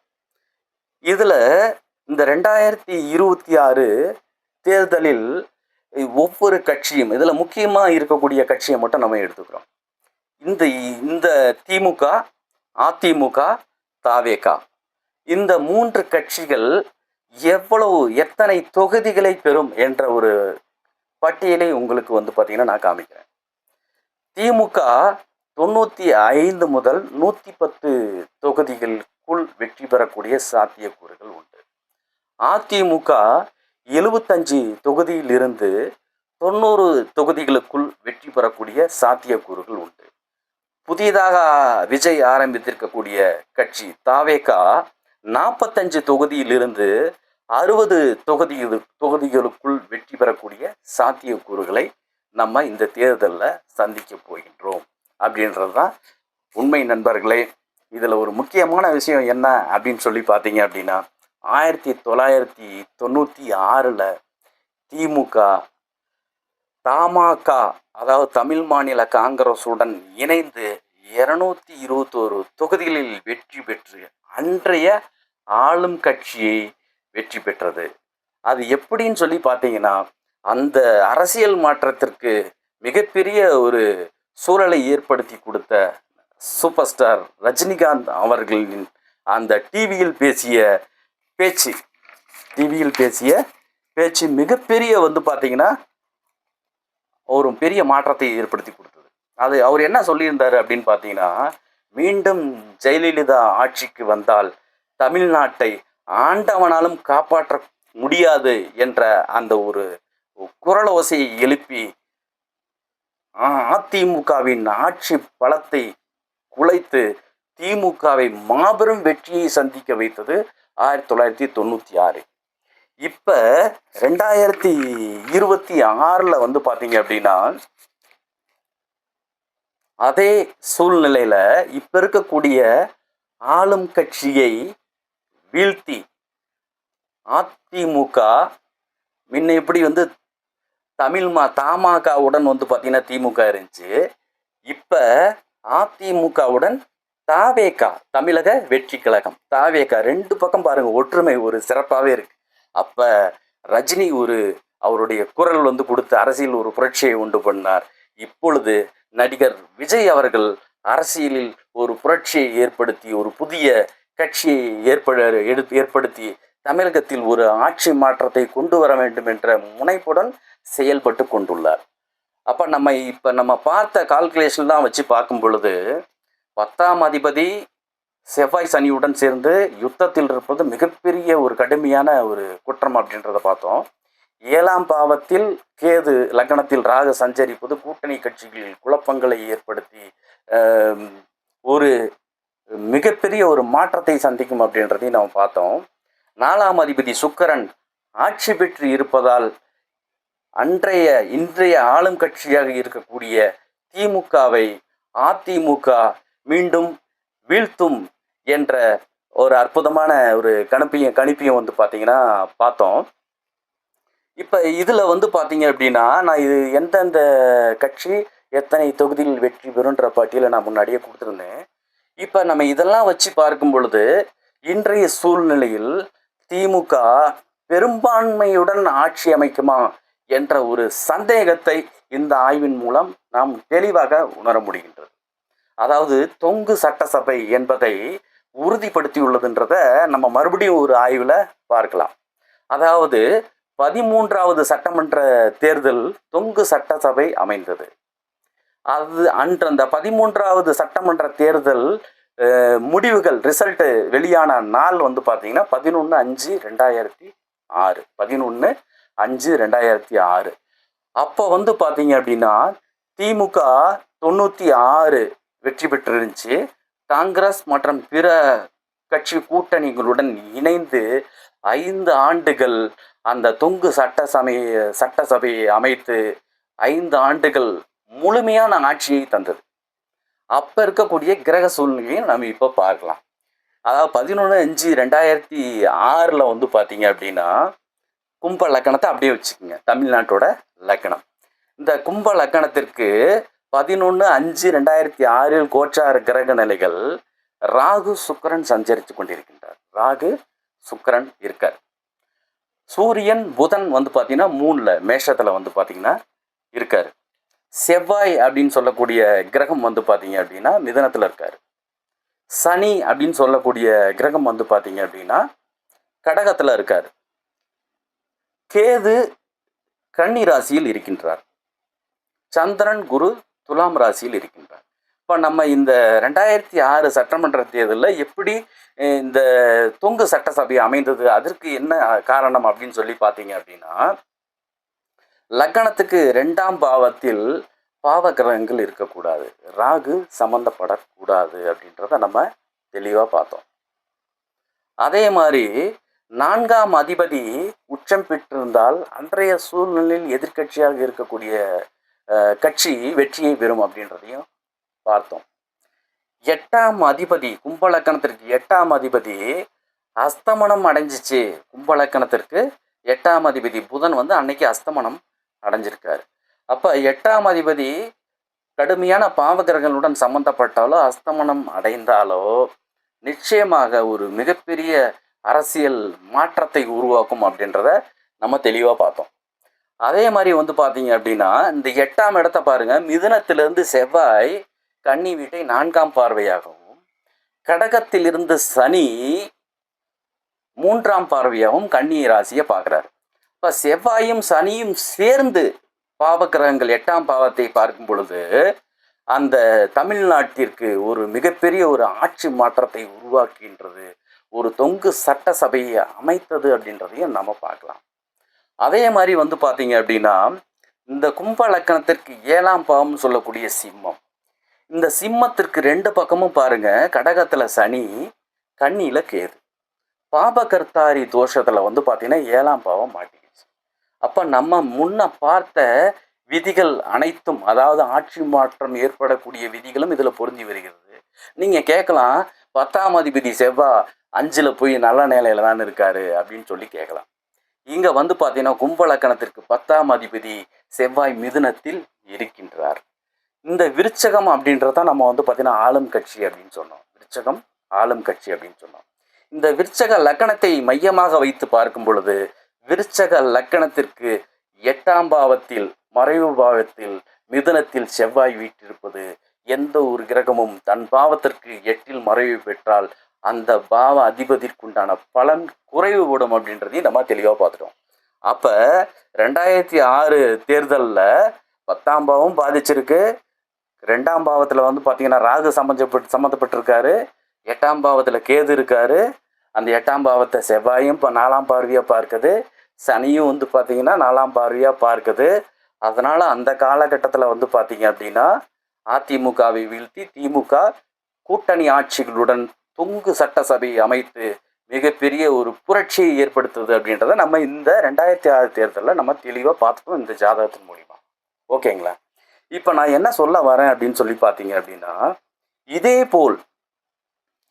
Speaker 2: இதில் இந்த 2026 தேர்தலில் ஒவ்வொரு கட்சியும், இதில் முக்கியமாக இருக்கக்கூடிய கட்சியை மட்டும் நம்ம எடுத்துக்கிறோம். இந்த திமுக, அதிமுக, தாவேகா, இந்த 3 கட்சிகள் எத்தனை தொகுதிகளை பெறும் என்ற ஒரு பட்டியலை உங்களுக்கு பார்த்தீங்கன்னா நான் காமிக்கிறேன். திமுக 95 முதல் 110 தொகுதிகளுக்குள் வெற்றி பெறக்கூடிய சாத்தியக்கூறுகள் உண்டு. அதிமுக 75 தொகுதியிலிருந்து 90 தொகுதிகளுக்குள் வெற்றி பெறக்கூடிய சாத்தியக்கூறுகள் உண்டு. புதிதாக விஜய் ஆரம்பித்திருக்கக்கூடிய கட்சி தாவேகா 45 தொகுதியிலிருந்து 60 தொகுதிகளுக்குள் வெற்றி பெறக்கூடிய சாத்தியக்கூறுகளை நம்ம இந்த தேர்தலில் சந்திக்க போகின்றோம் அப்படின்றது தான் உண்மை நண்பர்களே. இதில் ஒரு முக்கியமான விஷயம் என்ன அப்படின்னு சொல்லி பார்த்தீங்க அப்படின்னா, 1996 திமுக தமாக, அதாவது தமிழ் மாநில காங்கிரசுடன் இணைந்து 221 தொகுதிகளில் வெற்றி பெற்று அன்றைய ஆளும் கட்சியை வெற்றி பெற்றது. அது எப்படின்னு சொல்லி பார்த்தீங்கன்னா, அந்த அரசியல் மாற்றத்திற்கு மிகப்பெரிய ஒரு சூழலை ஏற்படுத்தி கொடுத்த சூப்பர் ஸ்டார் ரஜினிகாந்த் அவர்களின் அந்த டிவியில் பேசிய பேச்சு மிகப்பெரிய பார்த்தீங்கன்னா ஒரு பெரிய மாற்றத்தை ஏற்படுத்தி கொடுத்தது. அது அவர் என்ன சொல்லியிருந்தார் அப்படின்னு பார்த்தீங்கன்னா, மீண்டும் ஜெயலலிதா ஆட்சிக்கு வந்தால் தமிழ்நாட்டை ஆண்டவனாலும் காப்பாற்ற முடியாது என்ற அந்த ஒரு குரலோசையை எழுப்பி அதிமுகவின் ஆட்சி பலத்தை குலைத்து திமுகவை மாபெரும் வெற்றியை சந்திக்க வைத்தது 1996. இப்போ 2026 பார்த்தீங்க அப்படின்னா, அதே சூழ்நிலையில் இப்போ இருக்கக்கூடிய ஆளும் கட்சியை வீழ்த்தி அதிமுக முன்ன எப்படி தமாகவுடன் பார்த்தீங்கன்னா திமுக இருந்துச்சு, இப்போ அதிமுகவுடன் தாவேகா, தமிழக வெற்றி கழகம், தாவேகா 2 பக்கம் பாருங்க ஒற்றுமை ஒரு சிறப்பாகவே இருக்கு. அப்போ ரஜினி அவருடைய குரல் கொடுத்து அரசியல் ஒரு புரட்சியை உண்டு பண்ணார். இப்பொழுது நடிகர் விஜய் அவர்கள் அரசியலில் ஒரு புரட்சியை ஏற்படுத்தி ஒரு புதிய கட்சியை ஏற்படுத்தி தமிழகத்தில் ஒரு ஆட்சி மாற்றத்தை கொண்டு வர வேண்டும் என்ற முனைப்புடன் செயல்பட்டு கொண்டுள்ளார். அப்போ நம்ம பார்த்த கால்குலேஷன் தான் வச்சு பார்க்கும் பொழுது 10ஆம் அதிபதி செவ்வாய் சனியுடன் சேர்ந்து யுத்தத்தில் இருப்பது மிகப்பெரிய ஒரு கடுமையான ஒரு குற்றம் அப்படின்றத பார்த்தோம். 7ஆம் பாவத்தில் கேது லக்னத்தில் ராகு சஞ்சரிப்பது கூட்டணி கட்சிகளில் குழப்பங்களை ஏற்படுத்தி ஒரு மிகப்பெரிய ஒரு மாற்றத்தை சந்திக்கும் அப்படின்றதையும் நாம் பார்த்தோம். 4ஆம் அதிபதி சுக்கிரன் ஆட்சி பெற்று இருப்பதால் இன்றைய ஆளும் கட்சியாக இருக்கக்கூடிய திமுகவை அதிமுக மீண்டும் வீழ்த்தும் என்ற ஒரு அற்புதமான ஒரு கணிப்பையும் பார்த்தீங்கன்னா பார்த்தோம். இப்போ இதில் பார்த்தீங்க அப்படின்னா, நான் இது எந்தெந்த கட்சி எத்தனை தொகுதியில் வெற்றி பெறுன்ற பட்டியலை நான் முன்னாடியே கொடுத்துருந்தேன். இப்போ நம்ம இதெல்லாம் வச்சு பார்க்கும் பொழுது இன்றைய சூழ்நிலையில் திமுக பெரும்பான்மையுடன் ஆட்சி அமைக்குமா என்ற ஒரு சந்தேகத்தை இந்த ஆய்வின் மூலம் நாம் தெளிவாக உணர முடிகின்றது. அதாவது தொங்கு சட்டசபை என்பதை உறுதிப்படுத்தியுள்ளதுன்றத நம்ம மறுபடியும் ஒரு ஆய்வில் பார்க்கலாம். அதாவது 13வது சட்டமன்ற தேர்தல் தொங்கு சட்டசபை அமைந்தது. அது அன்று அந்த 13வது சட்டமன்ற தேர்தல் முடிவுகள் ரிசல்ட் வெளியான நாள் வந்து பார்த்தீங்கன்னா 11/5/2006. 11/5/2006. அப்போ வந்து பார்த்தீங்க அப்படின்னா திமுக 96 வெற்றி பெற்றிருந்துச்சு. காங்கிரஸ் மற்றும் பிற கட்சி கூட்டணிகளுடன் இணைந்து 5 ஆண்டுகள் அந்த தொங்கு சட்டசபையை அமைத்து 5 ஆண்டுகள் முழுமையான ஆட்சியை தந்தது. அப்போ இருக்கக்கூடிய கிரக சூழ்நிலையை நம்ம இப்போ பார்க்கலாம். அதாவது 11/5/2006 வந்து பார்த்தீங்க அப்படின்னா கும்ப லக்கணத்தை அப்படியே வச்சுக்கோங்க, தமிழ்நாட்டோட லக்கணம். இந்த கும்ப லக்கணத்திற்கு 11/5/2006 கோச்சார கிரக நிலைகள் ராகு சுக்கிரன் சஞ்சரித்து கொண்டிருக்கின்றார். ராகு சுக்கிரன் இருக்கார். சூரியன் புதன் வந்து பார்த்தீங்கன்னா 3ல மேஷத்தில் வந்து பார்த்தீங்கன்னா இருக்கார். செவ்வாய் அப்படின்னு சொல்லக்கூடிய கிரகம் வந்து பார்த்தீங்க அப்படின்னா மிதுனத்தில் இருக்கார். சனி அப்படின்னு சொல்லக்கூடிய கிரகம் வந்து பார்த்தீங்க அப்படின்னா கடகத்தில் இருக்கார். கேது கன்னி ராசியில் இருக்கின்றார். சந்திரன் குரு துலாம் ராசியில் இருக்கின்றார். இப்போ நம்ம இந்த 2006 சட்டமன்ற தேர்தலில் எப்படி இந்த தொங்கு சட்டசபை அமைந்தது, அதற்கு என்ன காரணம் அப்படின்னு சொல்லி பார்த்தீங்க அப்படின்னா லக்னத்துக்கு 2ஆம் பாவத்தில் பாவ கிரகங்கள் இருக்கக்கூடாது, ராகு சம்பந்தப்படக்கூடாது அப்படின்றத நம்ம தெளிவாக பார்த்தோம். அதே மாதிரி 4ஆம் அதிபதி உச்சம் பெற்றிருந்தால் அன்றைய சூழ்நிலையில் எதிர்க்கட்சியாக இருக்கக்கூடிய கட்சி வெற்றியை பெறும் அப்படின்றதையும் பார்த்தோம். 8ஆம் அதிபதி கும்பலக்கணத்திற்கு 8ஆம் அதிபதி அஸ்தமனம் அடைஞ்சிச்சு. கும்பலக்கணத்திற்கு 8ஆம் அதிபதி புதன் வந்து அன்னைக்கு அஸ்தமனம் அடைஞ்சிருக்காரு. அப்போ 8ஆம் அதிபதி கடுமையான பாவகிரகங்களுடன் சம்பந்தப்பட்டாலோ அஸ்தமனம் அடைந்தாலோ நிச்சயமாக ஒரு மிகப்பெரிய அரசியல் மாற்றத்தை உருவாக்கும் அப்படின்றத நம்ம தெளிவாக பார்த்தோம். அதே மாதிரி வந்து பார்த்தீங்க அப்படின்னா இந்த 8ஆம் இடத்த பாருங்க, மிதுனத்திலிருந்து செவ்வாய் கன்னி வீட்டை 4ஆம் பார்வையாகவும், கடகத்திலிருந்து சனி 3ஆம் பார்வையாகவும் கன்னி ராசியை பார்க்குறாரு. இப்போ செவ்வாயும் சனியும் சேர்ந்து பாவக்கிரகங்கள் 8ஆம் பாவத்தை பார்க்கும் பொழுது அந்த தமிழ்நாட்டிற்கு ஒரு மிகப்பெரிய ஒரு ஆட்சி மாற்றத்தை உருவாக்குகின்றது, ஒரு தொங்கு சட்டசபையை அமைத்தது அப்படின்றதையும் நம்ம பார்க்கலாம். அதே மாதிரி வந்து பார்த்தீங்க அப்படின்னா இந்த கும்ப லக்கணத்திற்கு 7ஆம் பாவம்னு சொல்லக்கூடிய சிம்மம், இந்த சிம்மத்திற்கு 2 பக்கமும் பாருங்க, கடகத்தில் சனி, கன்னியில் கேது, பாபகர்த்தாரி தோஷத்தில் வந்து பார்த்தீங்கன்னா 7ஆம் பாவம் மாட்டிக்கிச்சு. அப்போ நம்ம முன்ன பார்த்த விதிகள் அனைத்தும், அதாவது ஆட்சி மாற்றம் ஏற்படக்கூடிய விதிகளும் இதில் பொருந்தி வருகிறது. நீங்கள் கேட்கலாம், 10ஆம் அதிபதி செவ்வாய் 5ல் போய் நல்ல நிலையில தான் இருக்காரு அப்படின்னு சொல்லி கேட்கலாம். இங்கே வந்து பார்த்தீங்கன்னா கும்பலக்கணத்திற்கு 10ஆம் அதிபதி செவ்வாய் மிதுனத்தில் இருக்கின்றார். இந்த விருச்சகம் அப்படின்றத நம்ம வந்து பார்த்தீங்கன்னா ஆளும் கட்சி அப்படின்னு சொன்னோம். விருச்சகம் ஆளும் கட்சி அப்படின்னு சொன்னோம். இந்த விருச்சக லக்கணத்தை மையமாக வைத்து பார்க்கும் பொழுது விருச்சக லக்கணத்திற்கு 8ஆம் பாவத்தில் மறைவு பாவத்தில் மிதுனத்தில் செவ்வாய் வீற்றிருப்பது, எந்த ஒரு கிரகமும் தன் பாவத்திற்கு 8ல் மறைவு பெற்றால் அந்த பாவ அதிபதிக்குண்டான பலன் குறைவுபடும் அப்படின்றதையும் நம்ம தெளிவாக பார்த்துட்டோம். அப்போ 2006 தேர்தலில் 10ஆம் பாவம் பாதிச்சிருக்கு. 2ஆம் பாவத்தில் வந்து பார்த்தீங்கன்னா ராகு சம்மந்தப்பட்டிருக்காரு. 8ஆம் பாவத்தில் கேது இருக்காரு. அந்த 8ஆம் பாவத்தை செவ்வாயும் இப்போ 4ஆம் பார்வையாக பார்க்குது. சனியும் வந்து பார்த்தீங்கன்னா 4ஆம் பார்வையாக பார்க்குது. அதனால் அந்த காலகட்டத்தில் வந்து பார்த்தீங்க அப்படின்னா அதிமுகவை வீழ்த்தி திமுக கூட்டணி ஆட்சிகளுடன் தொங்கு சட்டசபை அமைத்து மிகப்பெரிய ஒரு புரட்சியை ஏற்படுத்துது அப்படின்றத நம்ம இந்த 2006 தேர்தலில் நம்ம தெளிவாக பார்த்துட்டோம் இந்த ஜாதகத்தின் மூலிமா. ஓகேங்களா? இப்போ நான் என்ன சொல்ல வரேன் அப்படின்னு சொல்லி பார்த்தீங்க அப்படின்னா, இதே போல்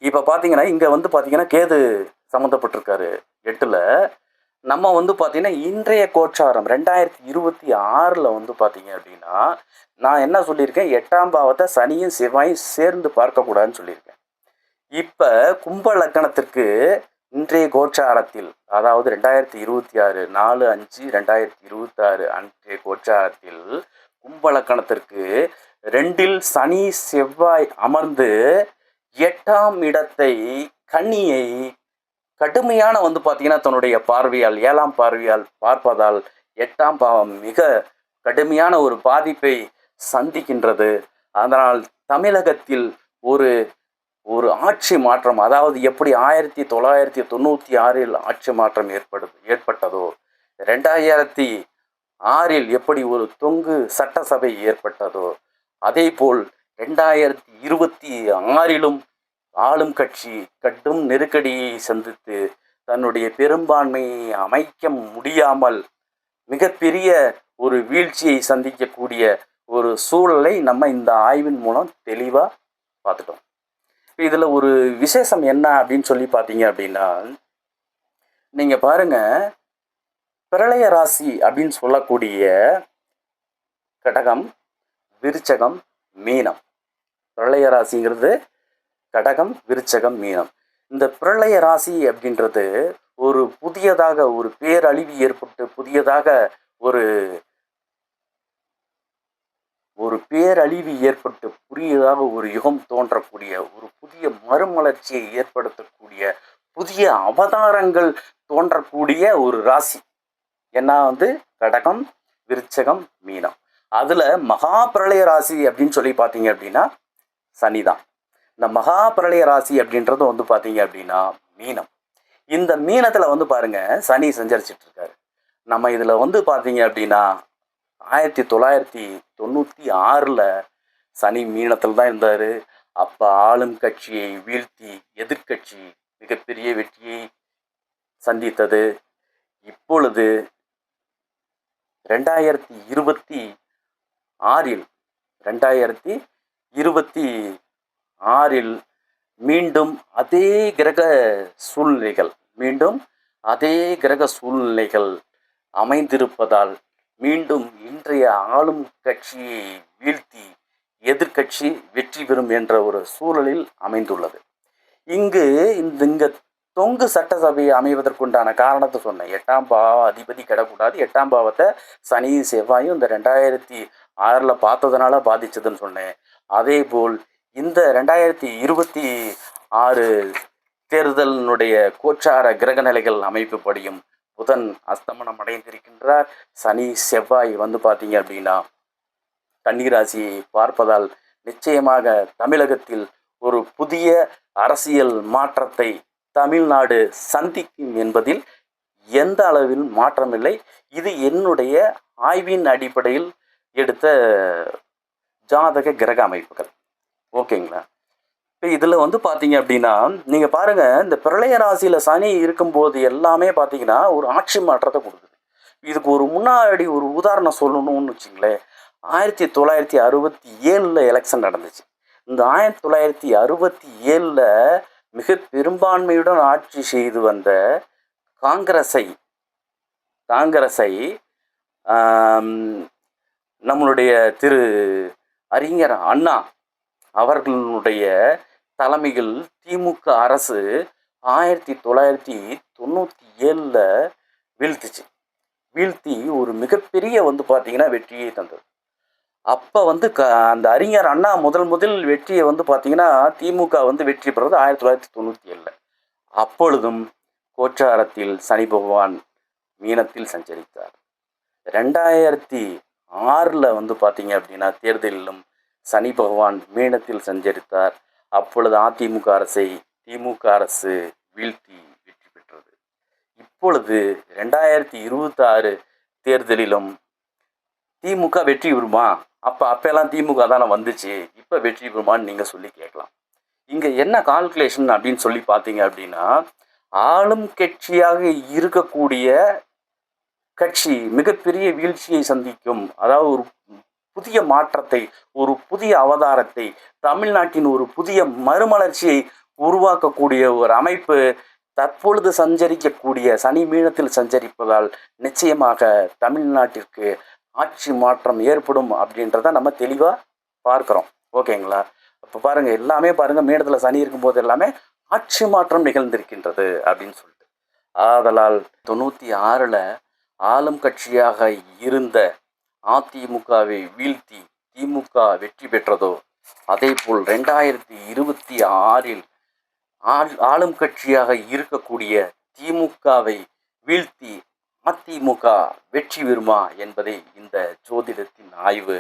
Speaker 2: இப்போ பார்த்தீங்கன்னா இங்கே வந்து பார்த்தீங்கன்னா கேது சம்மந்தப்பட்டிருக்காரு 8ல். நம்ம வந்து பார்த்தீங்கன்னா இன்றைய கோச்சாரம் 2026 வந்து பார்த்தீங்க அப்படின்னா நான் என்ன சொல்லியிருக்கேன், 8ஆம் பாவத்தை சனியும் செவ்வாயும் சேர்ந்து பார்க்கக்கூடாதுன்னு சொல்லியிருக்கேன். இப்போ கும்ப லக்கணத்திற்கு இன்றைய கோச்சாரத்தில், அதாவது 2026 4/5/2026 அன்றைய கோச்சாரத்தில் கும்ப லக்கணத்திற்கு 2ல் சனி செவ்வாய் அமர்ந்து 8ஆம் இடத்தை கன்னியை கடுமையான வந்து பார்த்தீங்கன்னா தன்னுடைய பார்வையால் 7ஆம் பார்வையால் பார்ப்பதால் 8ஆம் பாவம் மிக கடுமையான ஒரு பாதிப்பை சந்திக்கின்றது. அதனால் தமிழகத்தில் ஒரு ஒரு ஆட்சி மாற்றம், அதாவது எப்படி 1996 ஆட்சி மாற்றம் ஏற்பட்டதோ, 2006 எப்படி ஒரு தொங்கு சட்டசபை ஏற்பட்டதோ, அதேபோல் 2026 ஆளும் கட்சி கடும் நெருக்கடியை சந்தித்து தன்னுடைய பெரும்பான்மையை அமைக்க முடியாமல் மிகப்பெரிய ஒரு வீழ்ச்சியை சந்திக்கக்கூடிய ஒரு சூழலை நம்ம இந்த ஆய்வின் மூலம் தெளிவாக பார்த்துட்டோம். இதில் ஒரு விசேஷம் என்ன அப்படின்னு சொல்லி பார்த்தீங்க அப்படின்னா, நீங்கள் பாருங்க, பிரளய ராசி அப்படின்னு சொல்லக்கூடிய கடகம், விருச்சகம், மீனம். பிரளய ராசிங்கிறது கடகம், விருச்சகம், மீனம். இந்த பிரளய ராசி அப்படின்றது ஒரு புதியதாக ஒரு பேரழிவு ஏற்பட்டு புதியதாக ஒரு ஒரு பேரழிவு ஏற்பட்டு புதியதாக ஒரு யுகம் தோன்றக்கூடிய, ஒரு புதிய மறுமலர்ச்சியை ஏற்படுத்தக்கூடிய, புதிய அவதாரங்கள் தோன்றக்கூடிய ஒரு ராசி என்ன வந்து கடகம், விருச்சகம், மீனம். அதில் மகா பிரளய ராசி அப்படின்னு சொல்லி பார்த்தீங்க அப்படின்னா சனிதான். இந்த மகா பிரளய ராசி அப்படின்றது வந்து பார்த்தீங்க அப்படின்னா மீனம். இந்த மீனத்தில் வந்து பாருங்க சனி சஞ்சரிச்சிட்டு இருக்காரு. நம்ம இதில் வந்து பார்த்தீங்க அப்படின்னா 1996 சனி மீனத்தில் தான் இருந்தார். அப்போ ஆளும் கட்சியை வீழ்த்தி எதிர்கட்சி மிகப்பெரிய வெற்றியை சந்தித்தது. இப்பொழுது 2026 மீண்டும் அதே கிரக சூழ்நிலைகள் அமைந்திருப்பதால் மீண்டும் இன்றைய ஆளும் கட்சியை வீழ்த்தி எதிர்கட்சி வெற்றி பெறும் என்ற ஒரு சூழலில் அமைந்துள்ளது. இங்கு தொங்கு சட்டசபையை அமைவதற்குண்டான காரணத்தை சொன்னேன். 8ஆம் பாவ அதிபதி கிடக்கூடாது. 8ஆம் பாவத்தை சனியும் செவ்வாயும் இந்த 2006 பார்த்ததுனால பாதிச்சதுன்னு சொன்னேன். அதே போல் இந்த 2026 தேர்தலினுடைய கோச்சார கிரகநிலைகள் அமைப்புப்படியும் புதன் அஸ்தமனம் அடைந்திருக்கின்றார். சனி செவ்வாய் வந்து பார்த்தீங்க அப்படின்னா கன்னிராசியை பார்ப்பதால் நிச்சயமாக தமிழகத்தில் ஒரு புதிய அரசியல் மாற்றத்தை தமிழ்நாடு சந்திக்கும் என்பதில் எந்த அளவில் மாற்றமில்லை. இது என்னுடைய ஆய்வின் அடிப்படையில் எடுத்த ஜாதக கிரக அமைப்புகள். ஓகேங்களா? இப்போ இதில் வந்து பார்த்தீங்க அப்படின்னா நீங்கள் பாருங்கள், இந்த பிரளய ராசியில் சனி இருக்கும்போது எல்லாமே பார்த்தீங்கன்னா ஒரு ஆட்சி மாற்றத்தை கொடுக்குது. இதுக்கு ஒரு முன்னாடி ஒரு உதாரணம் சொல்லணும்னு வச்சுங்களேன். 1967 எலெக்ஷன் நடந்துச்சு. இந்த 1967 மிக பெரும்பான்மையுடன் ஆட்சி செய்து வந்த காங்கிரஸை நம்மளுடைய திரு அறிஞர் அண்ணா அவர்களுடைய தலைமையில் திமுக அரசு 1997 வீழ்த்தி ஒரு மிகப்பெரிய வந்து பார்த்தீங்கன்னா வெற்றியை தந்தது. அப்போ வந்து அந்த அறிஞர் அண்ணா முதல் வெற்றியை வந்து பார்த்தீங்கன்னா திமுக வந்து வெற்றி பெறுறது 1997. அப்பொழுதும் கோச்சாரத்தில் சனி பகவான் மீனத்தில் சஞ்சரித்தார். 2006 வந்து பார்த்தீங்க அப்படின்னா தேர்தலிலும் சனி பகவான் மீனத்தில் சஞ்சரித்தார். அப்பொழுது அதிமுக அரசை திமுக அரசு வீழ்த்தி வெற்றி பெற்றது. இப்பொழுது 2026 தேர்தலிலும் திமுக வெற்றி பெறுமா? அப்போல்லாம் திமுக தானே வந்துச்சு, இப்போ வெற்றி பெறுமான்னு நீங்கள் சொல்லி கேட்கலாம். இங்கே என்ன கால்குலேஷன் அப்படின்னு சொல்லி பார்த்தீங்க அப்படின்னா, ஆளும் கட்சியாக இருக்கக்கூடிய கட்சி மிகப்பெரிய வீழ்ச்சியை சந்திக்கும், அதாவது ஒரு புதிய மாற்றத்தை, ஒரு புதிய அவதாரத்தை, தமிழ்நாட்டின் ஒரு புதிய மறுமலர்ச்சியை உருவாக்கக்கூடிய ஒரு அமைப்பு தற்பொழுது சஞ்சரிக்கக்கூடிய சனி மீனத்தில் சஞ்சரிப்பதால் நிச்சயமாக தமிழ்நாட்டிற்கு ஆட்சி மாற்றம் ஏற்படும் அப்படின்றத நம்ம தெளிவாக பார்க்குறோம். ஓகேங்களா? இப்போ பாருங்கள், எல்லாமே பாருங்கள், மீனத்தில் சனி இருக்கும்போது எல்லாமே ஆட்சி மாற்றம் நிகழ்ந்திருக்கின்றது அப்படின்னு சொல்லிட்டு. ஆதலால் 96 ஆளும் கட்சியாக இருந்த அதிமுகவை வீழ்த்தி திமுக வெற்றி பெற்றதோ, அதே போல் 2026 ஆளும் கட்சியாக இருக்கக்கூடிய திமுகவை வீழ்த்தி அதிமுக வெற்றி பெறுமா என்பதை இந்த ஜோதிடத்தின் ஆய்வு.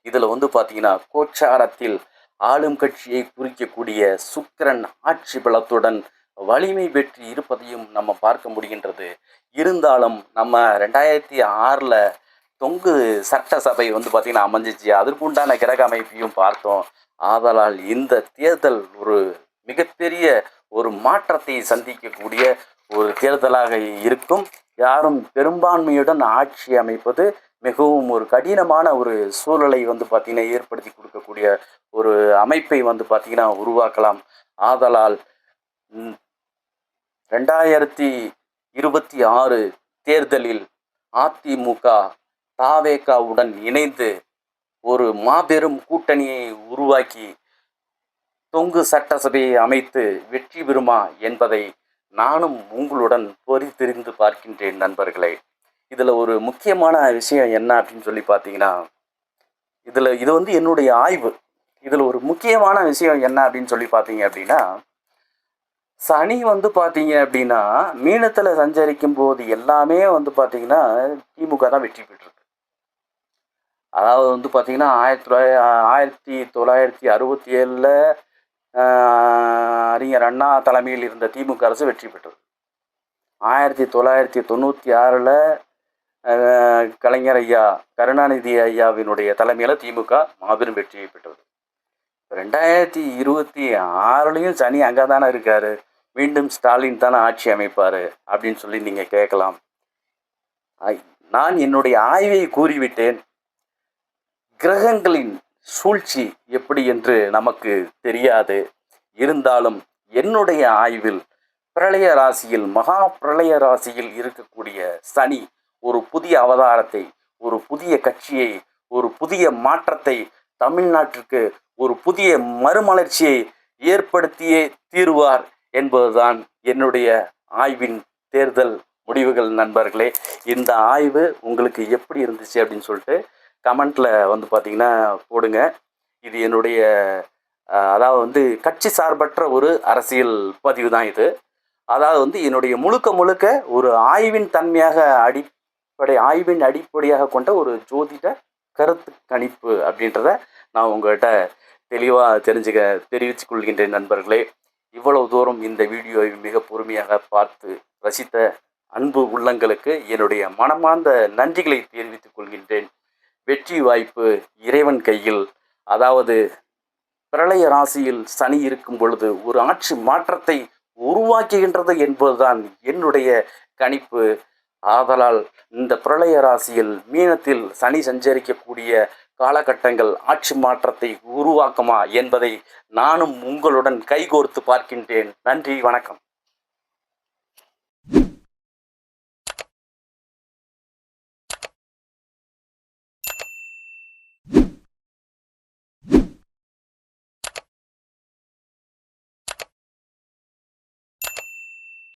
Speaker 2: இதில் பார்த்தீங்கன்னா கோச்சாரத்தில் ஆளும் கட்சியை குறிக்கக்கூடிய சுக்கிரன் ஆட்சி பலத்துடன் வலிமை பெற்று இருப்பதையும் நம்ம பார்க்க முடிகின்றது. இருந்தாலும் நம்ம 2006 தொங்கு சட்டசபை பார்த்திங்கன்னா அமைஞ்சிச்சு. அதற்குண்டான கிரக அமைப்பையும் பார்த்தோம். ஆதலால் இந்த தேர்தல் ஒரு மிகப்பெரிய ஒரு மாற்றத்தை சந்திக்கக்கூடிய ஒரு தேர்தலாக இருக்கும். யாரும் பெரும்பான்மையுடன் ஆட்சி அமைப்பது மிகவும் ஒரு கடினமான ஒரு சூழலை பார்த்திங்கன்னா ஏற்படுத்தி கொடுக்கக்கூடிய ஒரு அமைப்பை பார்த்திங்கன்னா உருவாக்கலாம். ஆதலால் 2026 தேர்தலில் அதிமுக தாவேகாவுடன் இணைந்து ஒரு மாபெரும் கூட்டணியை உருவாக்கி தொங்கு சட்டசபையை அமைத்து வெற்றி பெறுமா என்பதை நானும் உங்களுடன் பொறுத்திருந்து பார்க்கின்றேன் நண்பர்களே. இதில் ஒரு முக்கியமான விஷயம் என்ன அப்படின்னு சொல்லி பார்த்தீங்கன்னா, இது என்னுடைய ஆய்வு. இதில் ஒரு முக்கியமான விஷயம் என்ன அப்படின்னு சொல்லி பார்த்தீங்க அப்படின்னா, சனி பார்த்தீங்க அப்படின்னா மீனத்தில் சஞ்சரிக்கும் போது எல்லாமே பார்த்தீங்கன்னா திமுக தான் வெற்றி பெற்றிருக்கு. அதாவது பார்த்தீங்கன்னா 1967 அறிஞர் அண்ணா தலைமையில் இருந்த திமுக அரசு வெற்றி பெற்றது. 1996 கலைஞர் ஐயா கருணாநிதி ஐயாவினுடைய தலைமையில் திமுக மாபெரும் வெற்றியை பெற்றது. 2026 சனி அங்கே தானே இருக்காரு, மீண்டும் ஸ்டாலின் தானே ஆட்சி அமைப்பார் அப்படின்னு சொல்லி நீங்கள் கேட்கலாம். நான் என்னுடைய ஆய்வை கூறிவிட்டேன். கிரகங்களின் சூழ்ச்சி எப்படி என்று நமக்கு தெரியாது. இருந்தாலும் என்னுடைய ஆய்வில் பிரளய ராசியில் மகா பிரளய ராசியில் இருக்கக்கூடிய சனி ஒரு புதிய அவதாரத்தை, ஒரு புதிய கட்சியை, ஒரு புதிய மாற்றத்தை, தமிழ்நாட்டிற்கு ஒரு புதிய மறுமலர்ச்சியை ஏற்படுத்தியே தீருவார் என்பதுதான் என்னுடைய ஆய்வின் தேர்தல் முடிவுகள் நண்பர்களே. இந்த ஆய்வு உங்களுக்கு எப்படி இருந்துச்சு அப்படின்னு சொல்லிட்டு கமெண்ட்டில் பார்த்தீங்கன்னா போடுங்க. இது என்னுடைய அதாவது கட்சி சார்பற்ற ஒரு அரசியல் பதிவு தான் இது. அதாவது என்னுடைய முழுக்க ஒரு ஆய்வின் தன்மையாக ஆய்வின் அடிப்படையாக கொண்ட ஒரு ஜோதிட கருத்து கணிப்பு அப்படின்றத நான் உங்கள்கிட்ட தெளிவாக தெரிவித்து கொள்கின்றேன் நண்பர்களே. இவ்வளவு தூரம் இந்த வீடியோவை மிக பொறுமையாக பார்த்து ரசித்த அன்பு உள்ளங்களுக்கு என்னுடைய மனமார்ந்த நன்றிகளை தெரிவித்துக் கொள்கின்றேன். வெற்றி வாய்ப்பு இறைவன் கையில். அதாவது பிரளய ராசியில் சனி இருக்கும் பொழுது ஒரு ஆட்சி மாற்றத்தை உருவாக்குகின்றது என்பதுதான் என்னுடைய கணிப்பு. ஆதலால் இந்த பிரளய ராசியில் மீனத்தில் சனி சஞ்சரிக்கக்கூடிய காலகட்டங்கள் ஆட்சி மாற்றத்தை உருவாக்குமா என்பதை நானும் உங்களுடன் கைகோர்த்து பார்க்கின்றேன். நன்றி, வணக்கம்.